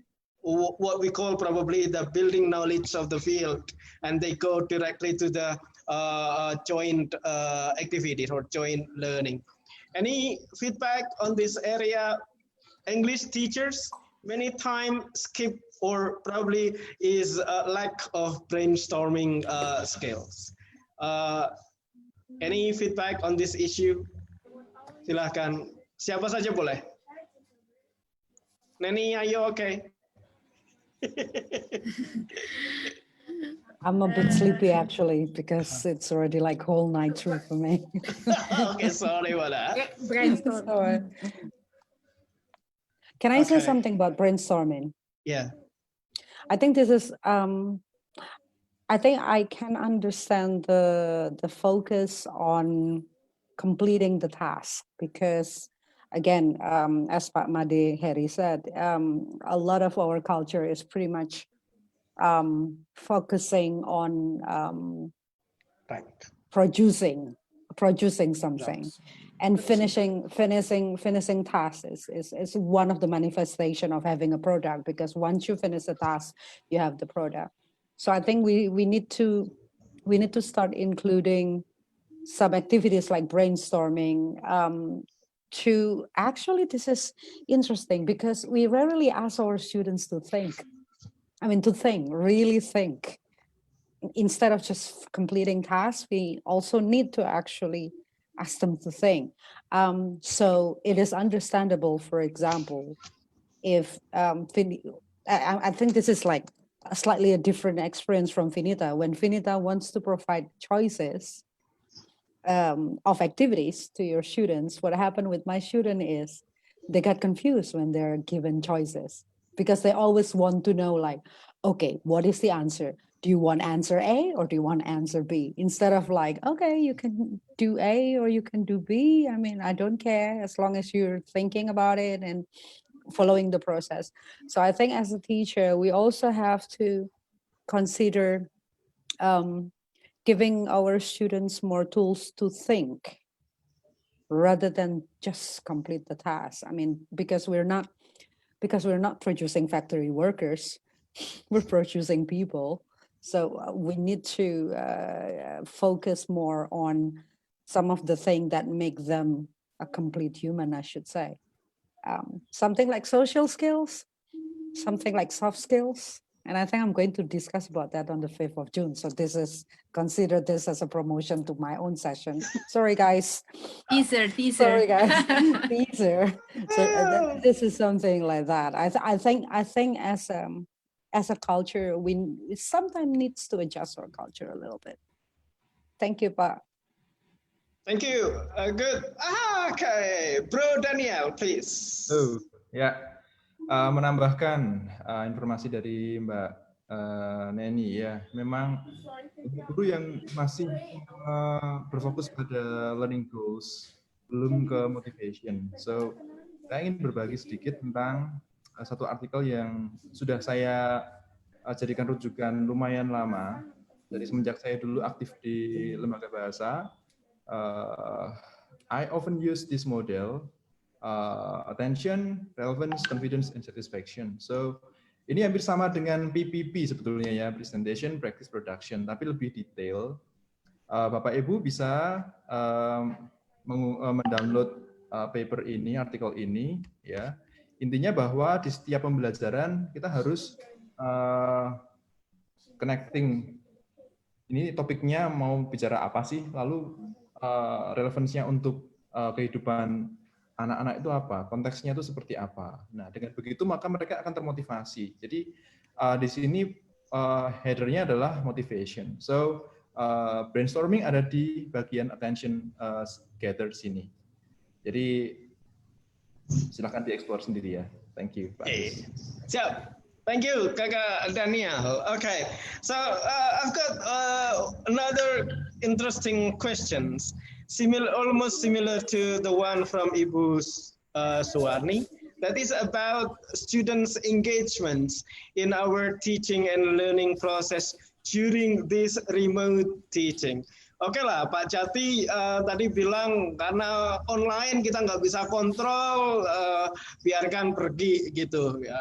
what we call probably the building knowledge of the field, and they go directly to the joint activities or joint learning. Any feedback on this area? English teachers many times skip or probably is a lack of brainstorming skills. Any feedback on this issue? Silahkan. Siapa saja boleh. Neni, are you okay? I'm a bit sleepy actually because it's already like whole night through for me. Okay, sorry about that. Sorry. Can I say something about brainstorming? Yeah. I think this is, I think I can understand the focus on completing the task because again, as Pak Made Heri said, a lot of our culture is pretty much focusing on producing something. And finishing tasks is one of the manifestation of having a product, because once you finish a task, you have the product. So I think we need to start including some activities like brainstorming. To actually, this is interesting because we rarely ask our students to think. I mean, to think, really think. Instead of just completing tasks, we also need to actually ask them to think. So it is understandable, for example, if I think this is like a slightly different experience from Vinita. When Vinita wants to provide choices of activities to your students, what happened with my student is they got confused when they're given choices because they always want to know like, okay, what is the answer? Do you want answer A or do you want answer B? Instead of like, okay, you can do A or you can do B. I mean, I don't care as long as you're thinking about it and following the process. So I think as a teacher, we also have to consider giving our students more tools to think rather than just complete the task. I mean, because we're not producing factory workers, we're producing people. So we need to focus more on some of the things that make them a complete human, I should say. Something like social skills, something like soft skills. And I think I'm going to discuss about that on the 5th of June. So consider this as a promotion to my own session. Sorry, guys. Teaser. Sorry, guys. Teaser. So this is something like that. I think as a culture, we sometimes needs to adjust our culture a little bit. Thank you, Pak. Thank you. Good. Okay, Bro Daniel, please. Ya, menambahkan informasi dari Mbak Neni ya, memang guru yang masih berfokus pada learning goals, belum ke motivation. So, saya ingin berbagi sedikit tentang satu artikel yang sudah saya jadikan rujukan lumayan lama. Dari semenjak saya dulu aktif di lembaga bahasa, I often use this model, attention, relevance, confidence, and satisfaction. So ini hampir sama dengan PPP sebetulnya ya, presentation, practice, production, tapi lebih detail. Bapak Ibu bisa mendownload paper ini, artikel ini, ya. Intinya bahwa di setiap pembelajaran kita harus connecting. Ini topiknya mau bicara apa sih, lalu relevansinya untuk kehidupan anak-anak itu apa, konteksnya itu seperti apa. Nah, dengan begitu maka mereka akan termotivasi. Jadi di sini headernya adalah motivation. So brainstorming ada di bagian attention gather sini. Jadi silakan dieksplor sendiri ya. Thank you, Pak. Siap. Thank you, Kakak Daniel. Okay, so I've got another interesting questions, almost similar to the one from Ibu Suwarni. That is about students' engagements in our teaching and learning process during this remote teaching. Oke lah, Pak Jati tadi bilang karena online kita nggak bisa kontrol, biarkan pergi gitu, ya.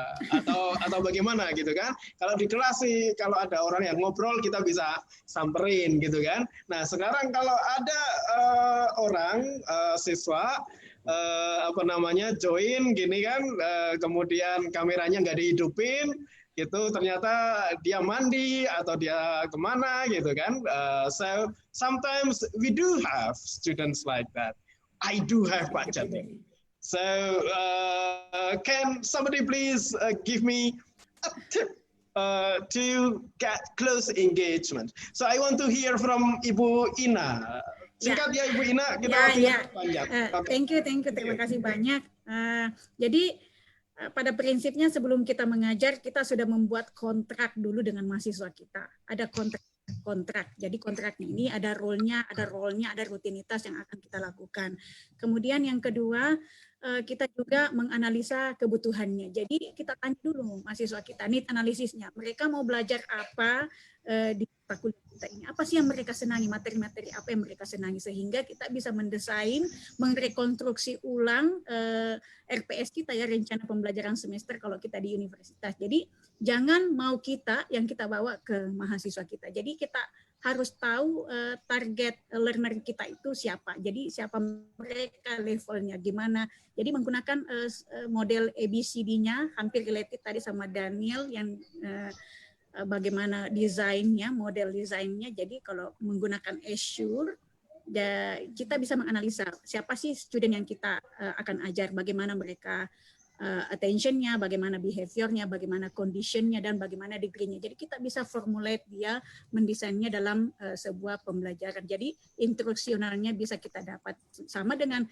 Atau bagaimana gitu kan? Kalau di kelas sih, kalau ada orang yang ngobrol kita bisa samperin gitu kan. Nah sekarang kalau ada orang siswa join gini kan, kemudian kameranya nggak dihidupin. Gitu ternyata dia mandi atau dia kemana gitu kan. So sometimes we do have students like that. I do have Pak Jati. So can somebody please give me a tip to get close engagement? So I want to hear from Ibu Ina. Singkat ya Ibu Ina, kita panjang. Thank you. Terima kasih banyak. Jadi pada prinsipnya sebelum kita mengajar, kita sudah membuat kontrak dulu dengan mahasiswa kita. Ada kontrak. Jadi kontraknya ini ada role-nya, ada rutinitas yang akan kita lakukan. Kemudian yang kedua, kita juga menganalisa kebutuhannya. Jadi kita tanya dulu mahasiswa kita, need analisisnya. Mereka mau belajar apa di kuliah kita ini? Apa sih yang mereka senangi, materi-materi apa yang mereka senangi, sehingga kita bisa mendesain, merekonstruksi ulang RPS kita ya, rencana pembelajaran semester kalau kita di universitas. Jadi jangan mau kita yang kita bawa ke mahasiswa kita. Jadi kita harus tahu target learner kita itu siapa. Jadi siapa mereka, levelnya gimana. Jadi menggunakan model ABCD-nya, hampir related tadi sama Daniel yang bagaimana desainnya, model desainnya. Jadi kalau menggunakan Azure, kita bisa menganalisa siapa sih student yang kita akan ajar, bagaimana mereka attention-nya, bagaimana behavior-nya, bagaimana condition-nya, dan bagaimana degree-nya. Jadi kita bisa formulate dia, mendesainnya dalam sebuah pembelajaran. Jadi instruksionalnya bisa kita dapat. Sama dengan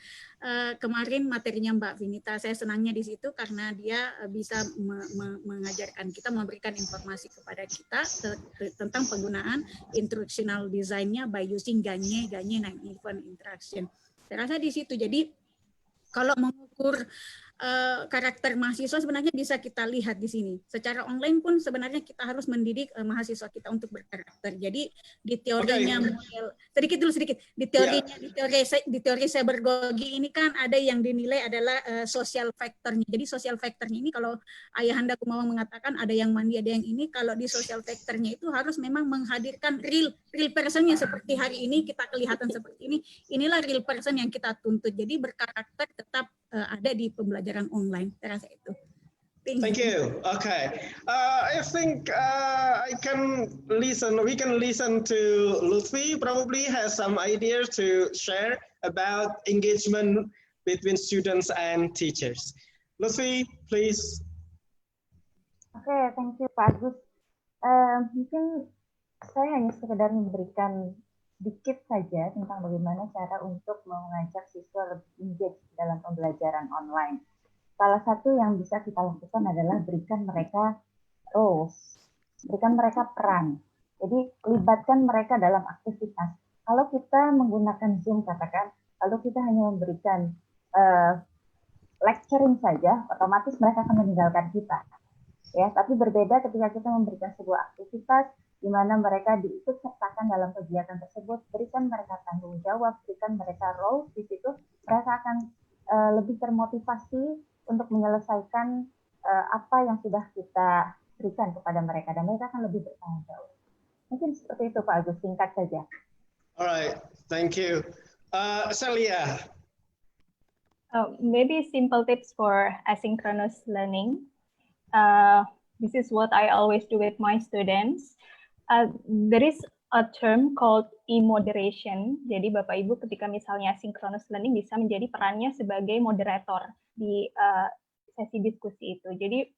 kemarin materinya Mbak Vinita, saya senangnya di situ karena dia bisa mengajarkan kita, memberikan informasi kepada kita tentang penggunaan instructional design-nya by using GNA non-event interaction. Saya rasa di situ. Jadi kalau mengukur karakter mahasiswa sebenarnya bisa kita lihat di sini. Secara online pun sebenarnya kita harus mendidik mahasiswa kita untuk berkarakter. Jadi di teorinya model sedikit di teori cybergogi ini kan ada yang dinilai adalah social factor-nya. Jadi social factor-nya ini kalau Ayahanda Kumawa mengatakan ada yang mandi, ada yang ini, kalau di social factor-nya itu harus memang menghadirkan real person-nya seperti hari ini kita kelihatan seperti ini. Inilah real person yang kita tuntut. Jadi berkarakter tetap ada di pembelajaran online. Saya rasa itu. Thank you. Okay, I think we can listen to Lutfi. Probably has some ideas to share about engagement between students and teachers. Lutfi, please. Okay, thank you Pak Agus. Mungkin saya hanya sekedar memberikan sedikit saja tentang bagaimana cara untuk mengajak siswa lebih engage dalam pembelajaran online. Salah satu yang bisa kita lakukan adalah berikan mereka roles, berikan mereka peran. Jadi libatkan mereka dalam aktivitas. Kalau kita menggunakan Zoom katakan, lalu kita hanya memberikan lecturing saja, otomatis mereka akan meninggalkan kita. ya. Tapi berbeda ketika kita memberikan sebuah aktivitas di mana mereka diikut sertakan dalam kegiatan tersebut, berikan mereka tanggung jawab, berikan mereka role di situ, mereka akan lebih termotivasi untuk menyelesaikan apa yang sudah kita berikan kepada mereka, dan mereka akan lebih bertanggung jawab. Mungkin seperti itu Pak Agus, singkat saja. Alright, thank you. Celia. Maybe simple tips for asynchronous learning. This is what I always do with my students. There is a term called e-moderation. Jadi Bapak Ibu ketika misalnya asynchronous learning bisa menjadi perannya sebagai moderator di sesi diskusi itu. Jadi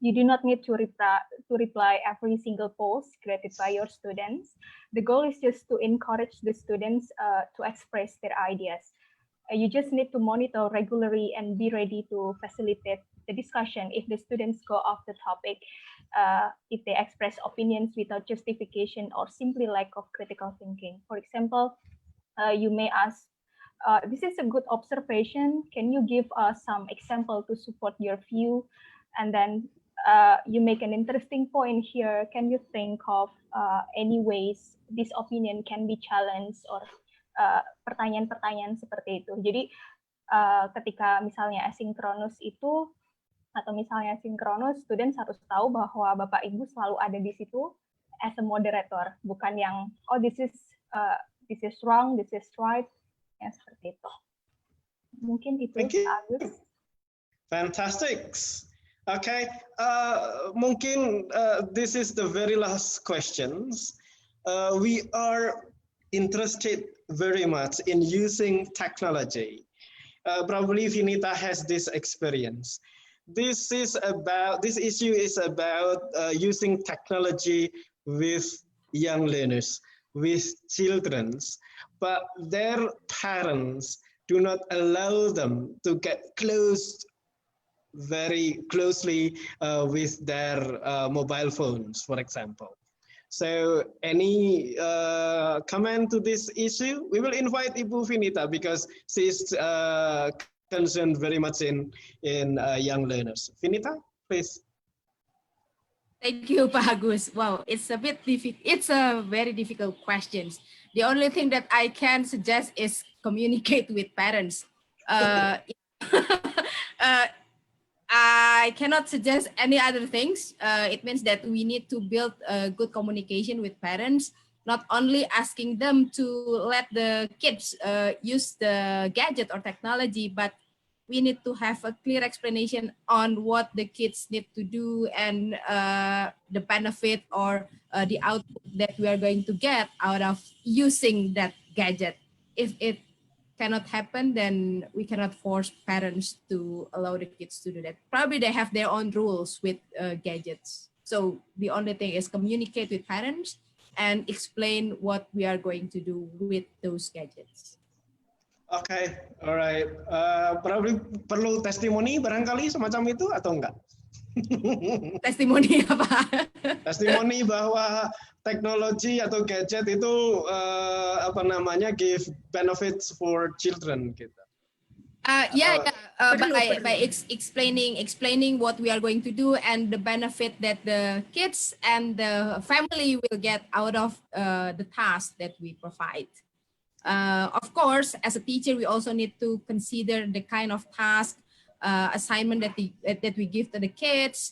you do not need to reply every single post created by your students. The goal is just to encourage the students to express their ideas. You just need to monitor regularly and be ready to facilitate the discussion if the students go off the topic, if they express opinions without justification or simply lack of critical thinking. For example, you may ask, this is a good observation. Can you give us some example to support your view? And then you make an interesting point here. Can you think of any ways this opinion can be challenged, or pertanyaan-pertanyaan seperti itu. Jadi ketika misalnya asinkronus itu, atau misalnya sinkronus, students harus tahu bahwa Bapak Ibu selalu ada di situ as a moderator, bukan yang oh this is wrong, this is right, ya seperti itu. Mungkin itu Agus. Fantastic. Okay, mungkin this is the very last questions. We are interested very much in using technology. Probably Vinita has this experience. This issue is about using technology with young learners, with children, but their parents do not allow them to get very closely with their mobile phones, for example. So any comment to this issue? We will invite Ibu Vinita because she's concerned very much in young learners. Vinita, please. Thank you, Pak Agus. Wow, it's a bit difficult. It's a very difficult question. The only thing that I can suggest is communicate with parents. I cannot suggest any other things. It means that we need to build a good communication with parents, not only asking them to let the kids use the gadget or technology, but we need to have a clear explanation on what the kids need to do and the benefit or the output that we are going to get out of using that gadget. If it cannot happen, then we cannot force parents to allow the kids to do that. Probably they have their own rules with gadgets. So the only thing is communicate with parents and explain what we are going to do with those gadgets. Okay, alright. Probably perlu testimoni barangkali semacam itu atau enggak? Testimoni apa? Testimoni bahwa teknologi atau gadget itu give benefits for children gitu. By explaining what we are going to do and the benefit that the kids and the family will get out of the task that we provide. Of course, as a teacher, we also need to consider the kind of task assignment that we give to the kids.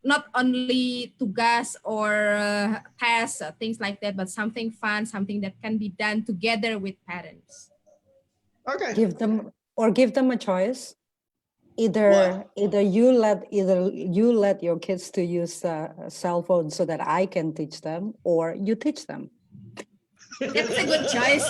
Not only tugas or tasks, things like that, but something fun, something that can be done together with parents. Okay. Give them a choice. Either you let your kids to use cell phones so that I can teach them, or you teach them. That's a good choice.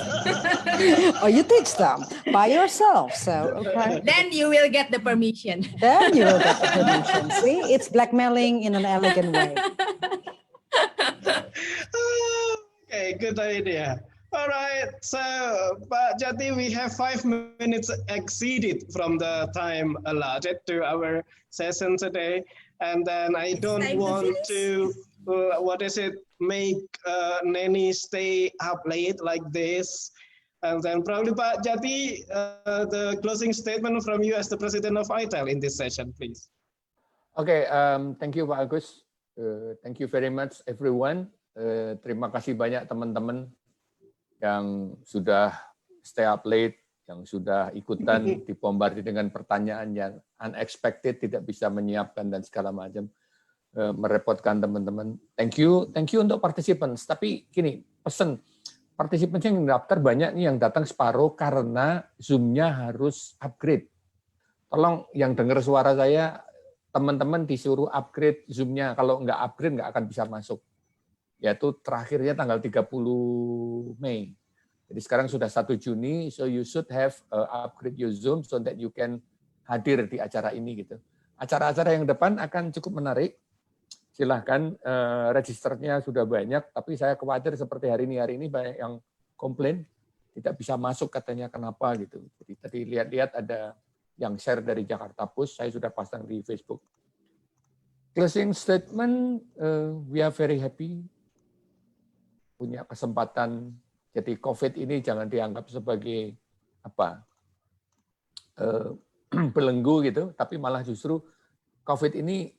Or you teach them by yourself. So okay. Then you will get the permission. Then you will get the permission. See, it's blackmailing in an elegant way. Okay, good idea. All right, so Pak Jati, we have 5 minutes exceeded from the time allotted to our session today, and then I don't want to make Neni stay up late like this. And then probably Pak Jati, the closing statement from you as the president of iTELL in this session, please. Okay, thank you Pak Agus. Thank you very much everyone. Terima kasih banyak teman-teman yang sudah stay up late, yang sudah ikutan dibombardir dengan pertanyaan yang unexpected, tidak bisa menyiapkan dan segala macam, merepotkan teman-teman. Thank you untuk participants. Tapi gini, pesan participants yang daftar banyak nih yang datang separuh karena Zoom-nya harus upgrade. Tolong yang dengar suara saya, teman-teman disuruh upgrade Zoom-nya. Kalau nggak upgrade, nggak akan bisa masuk. Yaitu terakhirnya tanggal 30 Mei. Jadi sekarang sudah 1 Juni, so you should have upgrade your Zoom so that you can hadir di acara ini gitu. Acara-acara yang depan akan cukup menarik. Silahkan, registernya sudah banyak, tapi saya khawatir seperti hari ini banyak yang komplain, tidak bisa masuk katanya kenapa gitu. Jadi tadi lihat-lihat ada yang share dari Jakarta Post, saya sudah pasang di Facebook. Closing statement, we are very happy punya kesempatan. Jadi COVID ini jangan dianggap sebagai belenggu gitu, tapi malah justru COVID ini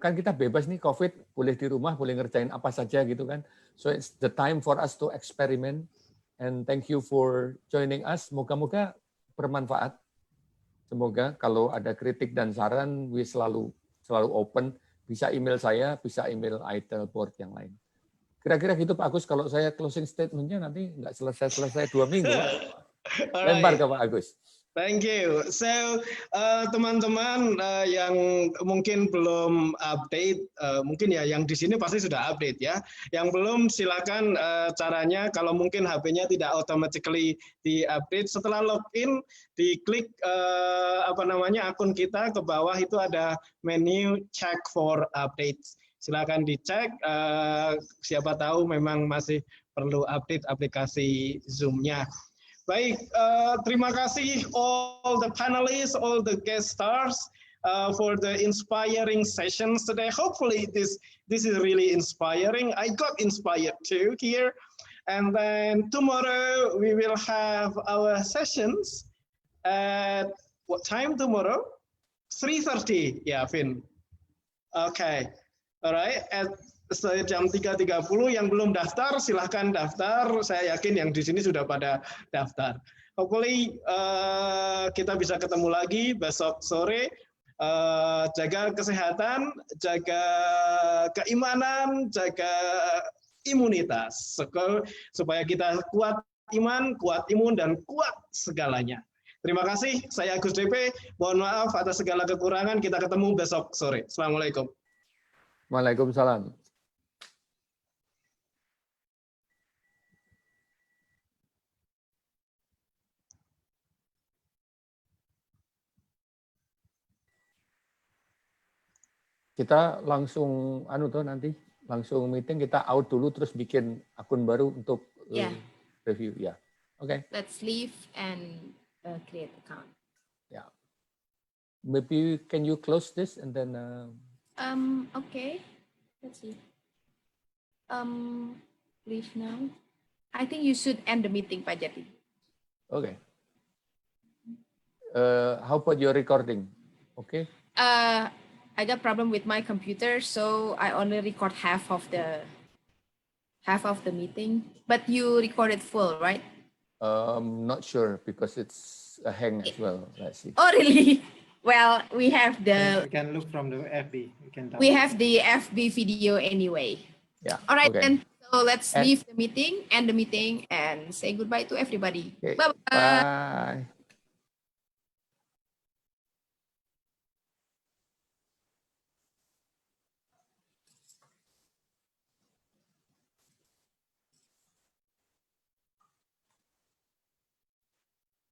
kan kita bebas nih COVID, boleh di rumah, boleh ngerjain apa saja gitu kan. So it's the time for us to experiment. And thank you for joining us. Moga-moga bermanfaat. Semoga kalau ada kritik dan saran, we selalu open. Bisa email saya, bisa email iTELL board yang lain. Kira-kira gitu Pak Agus, kalau saya closing statement-nya nanti nggak selesai 2 minggu. Lempar ke Pak Agus. Thank you. So teman-teman yang mungkin belum update, mungkin ya yang di sini pasti sudah update ya. Yang belum silakan caranya kalau mungkin HP-nya tidak automatically di-update, setelah login diklik akun kita ke bawah itu ada menu check for updates. Silakan dicek, siapa tahu memang masih perlu update aplikasi Zoom-nya. Baik, terima kasih all the panelists, all the guest stars for the inspiring sessions today. Hopefully this is really inspiring. I got inspired too here. And then tomorrow we will have our sessions at what time tomorrow? 3:30, ya Vin. Okay, alright. At jam 3.30 yang belum daftar silahkan daftar. Saya yakin yang di sini sudah pada daftar. Hopefully kita bisa ketemu lagi besok sore. Jaga kesehatan, jaga keimanan, jaga imunitas supaya kita kuat iman, kuat imun dan kuat segalanya. Terima kasih. Saya Agus DP. Mohon maaf atas segala kekurangan. Kita ketemu besok sore. Assalamualaikum. Waalaikumsalam. Kita langsung nanti langsung meeting, kita out dulu terus bikin akun baru untuk review ya. Oke. Let's leave and create account. Yeah. Maybe can you close this and then okay. Let's see. Leave now. I think you should end the meeting, Pak Jati. Okay. How about your recording? Okay. I got problem with my computer, so I only record half of the meeting. But you recorded full, right? Not sure because it's a hang as well. Let's see. Oh, really? Well, we have the. We can look from the FB. We have the FB video anyway. Yeah. All right, okay. then. So let's leave the meeting, end the meeting, and say goodbye to everybody. Okay. Bye-bye. Bye.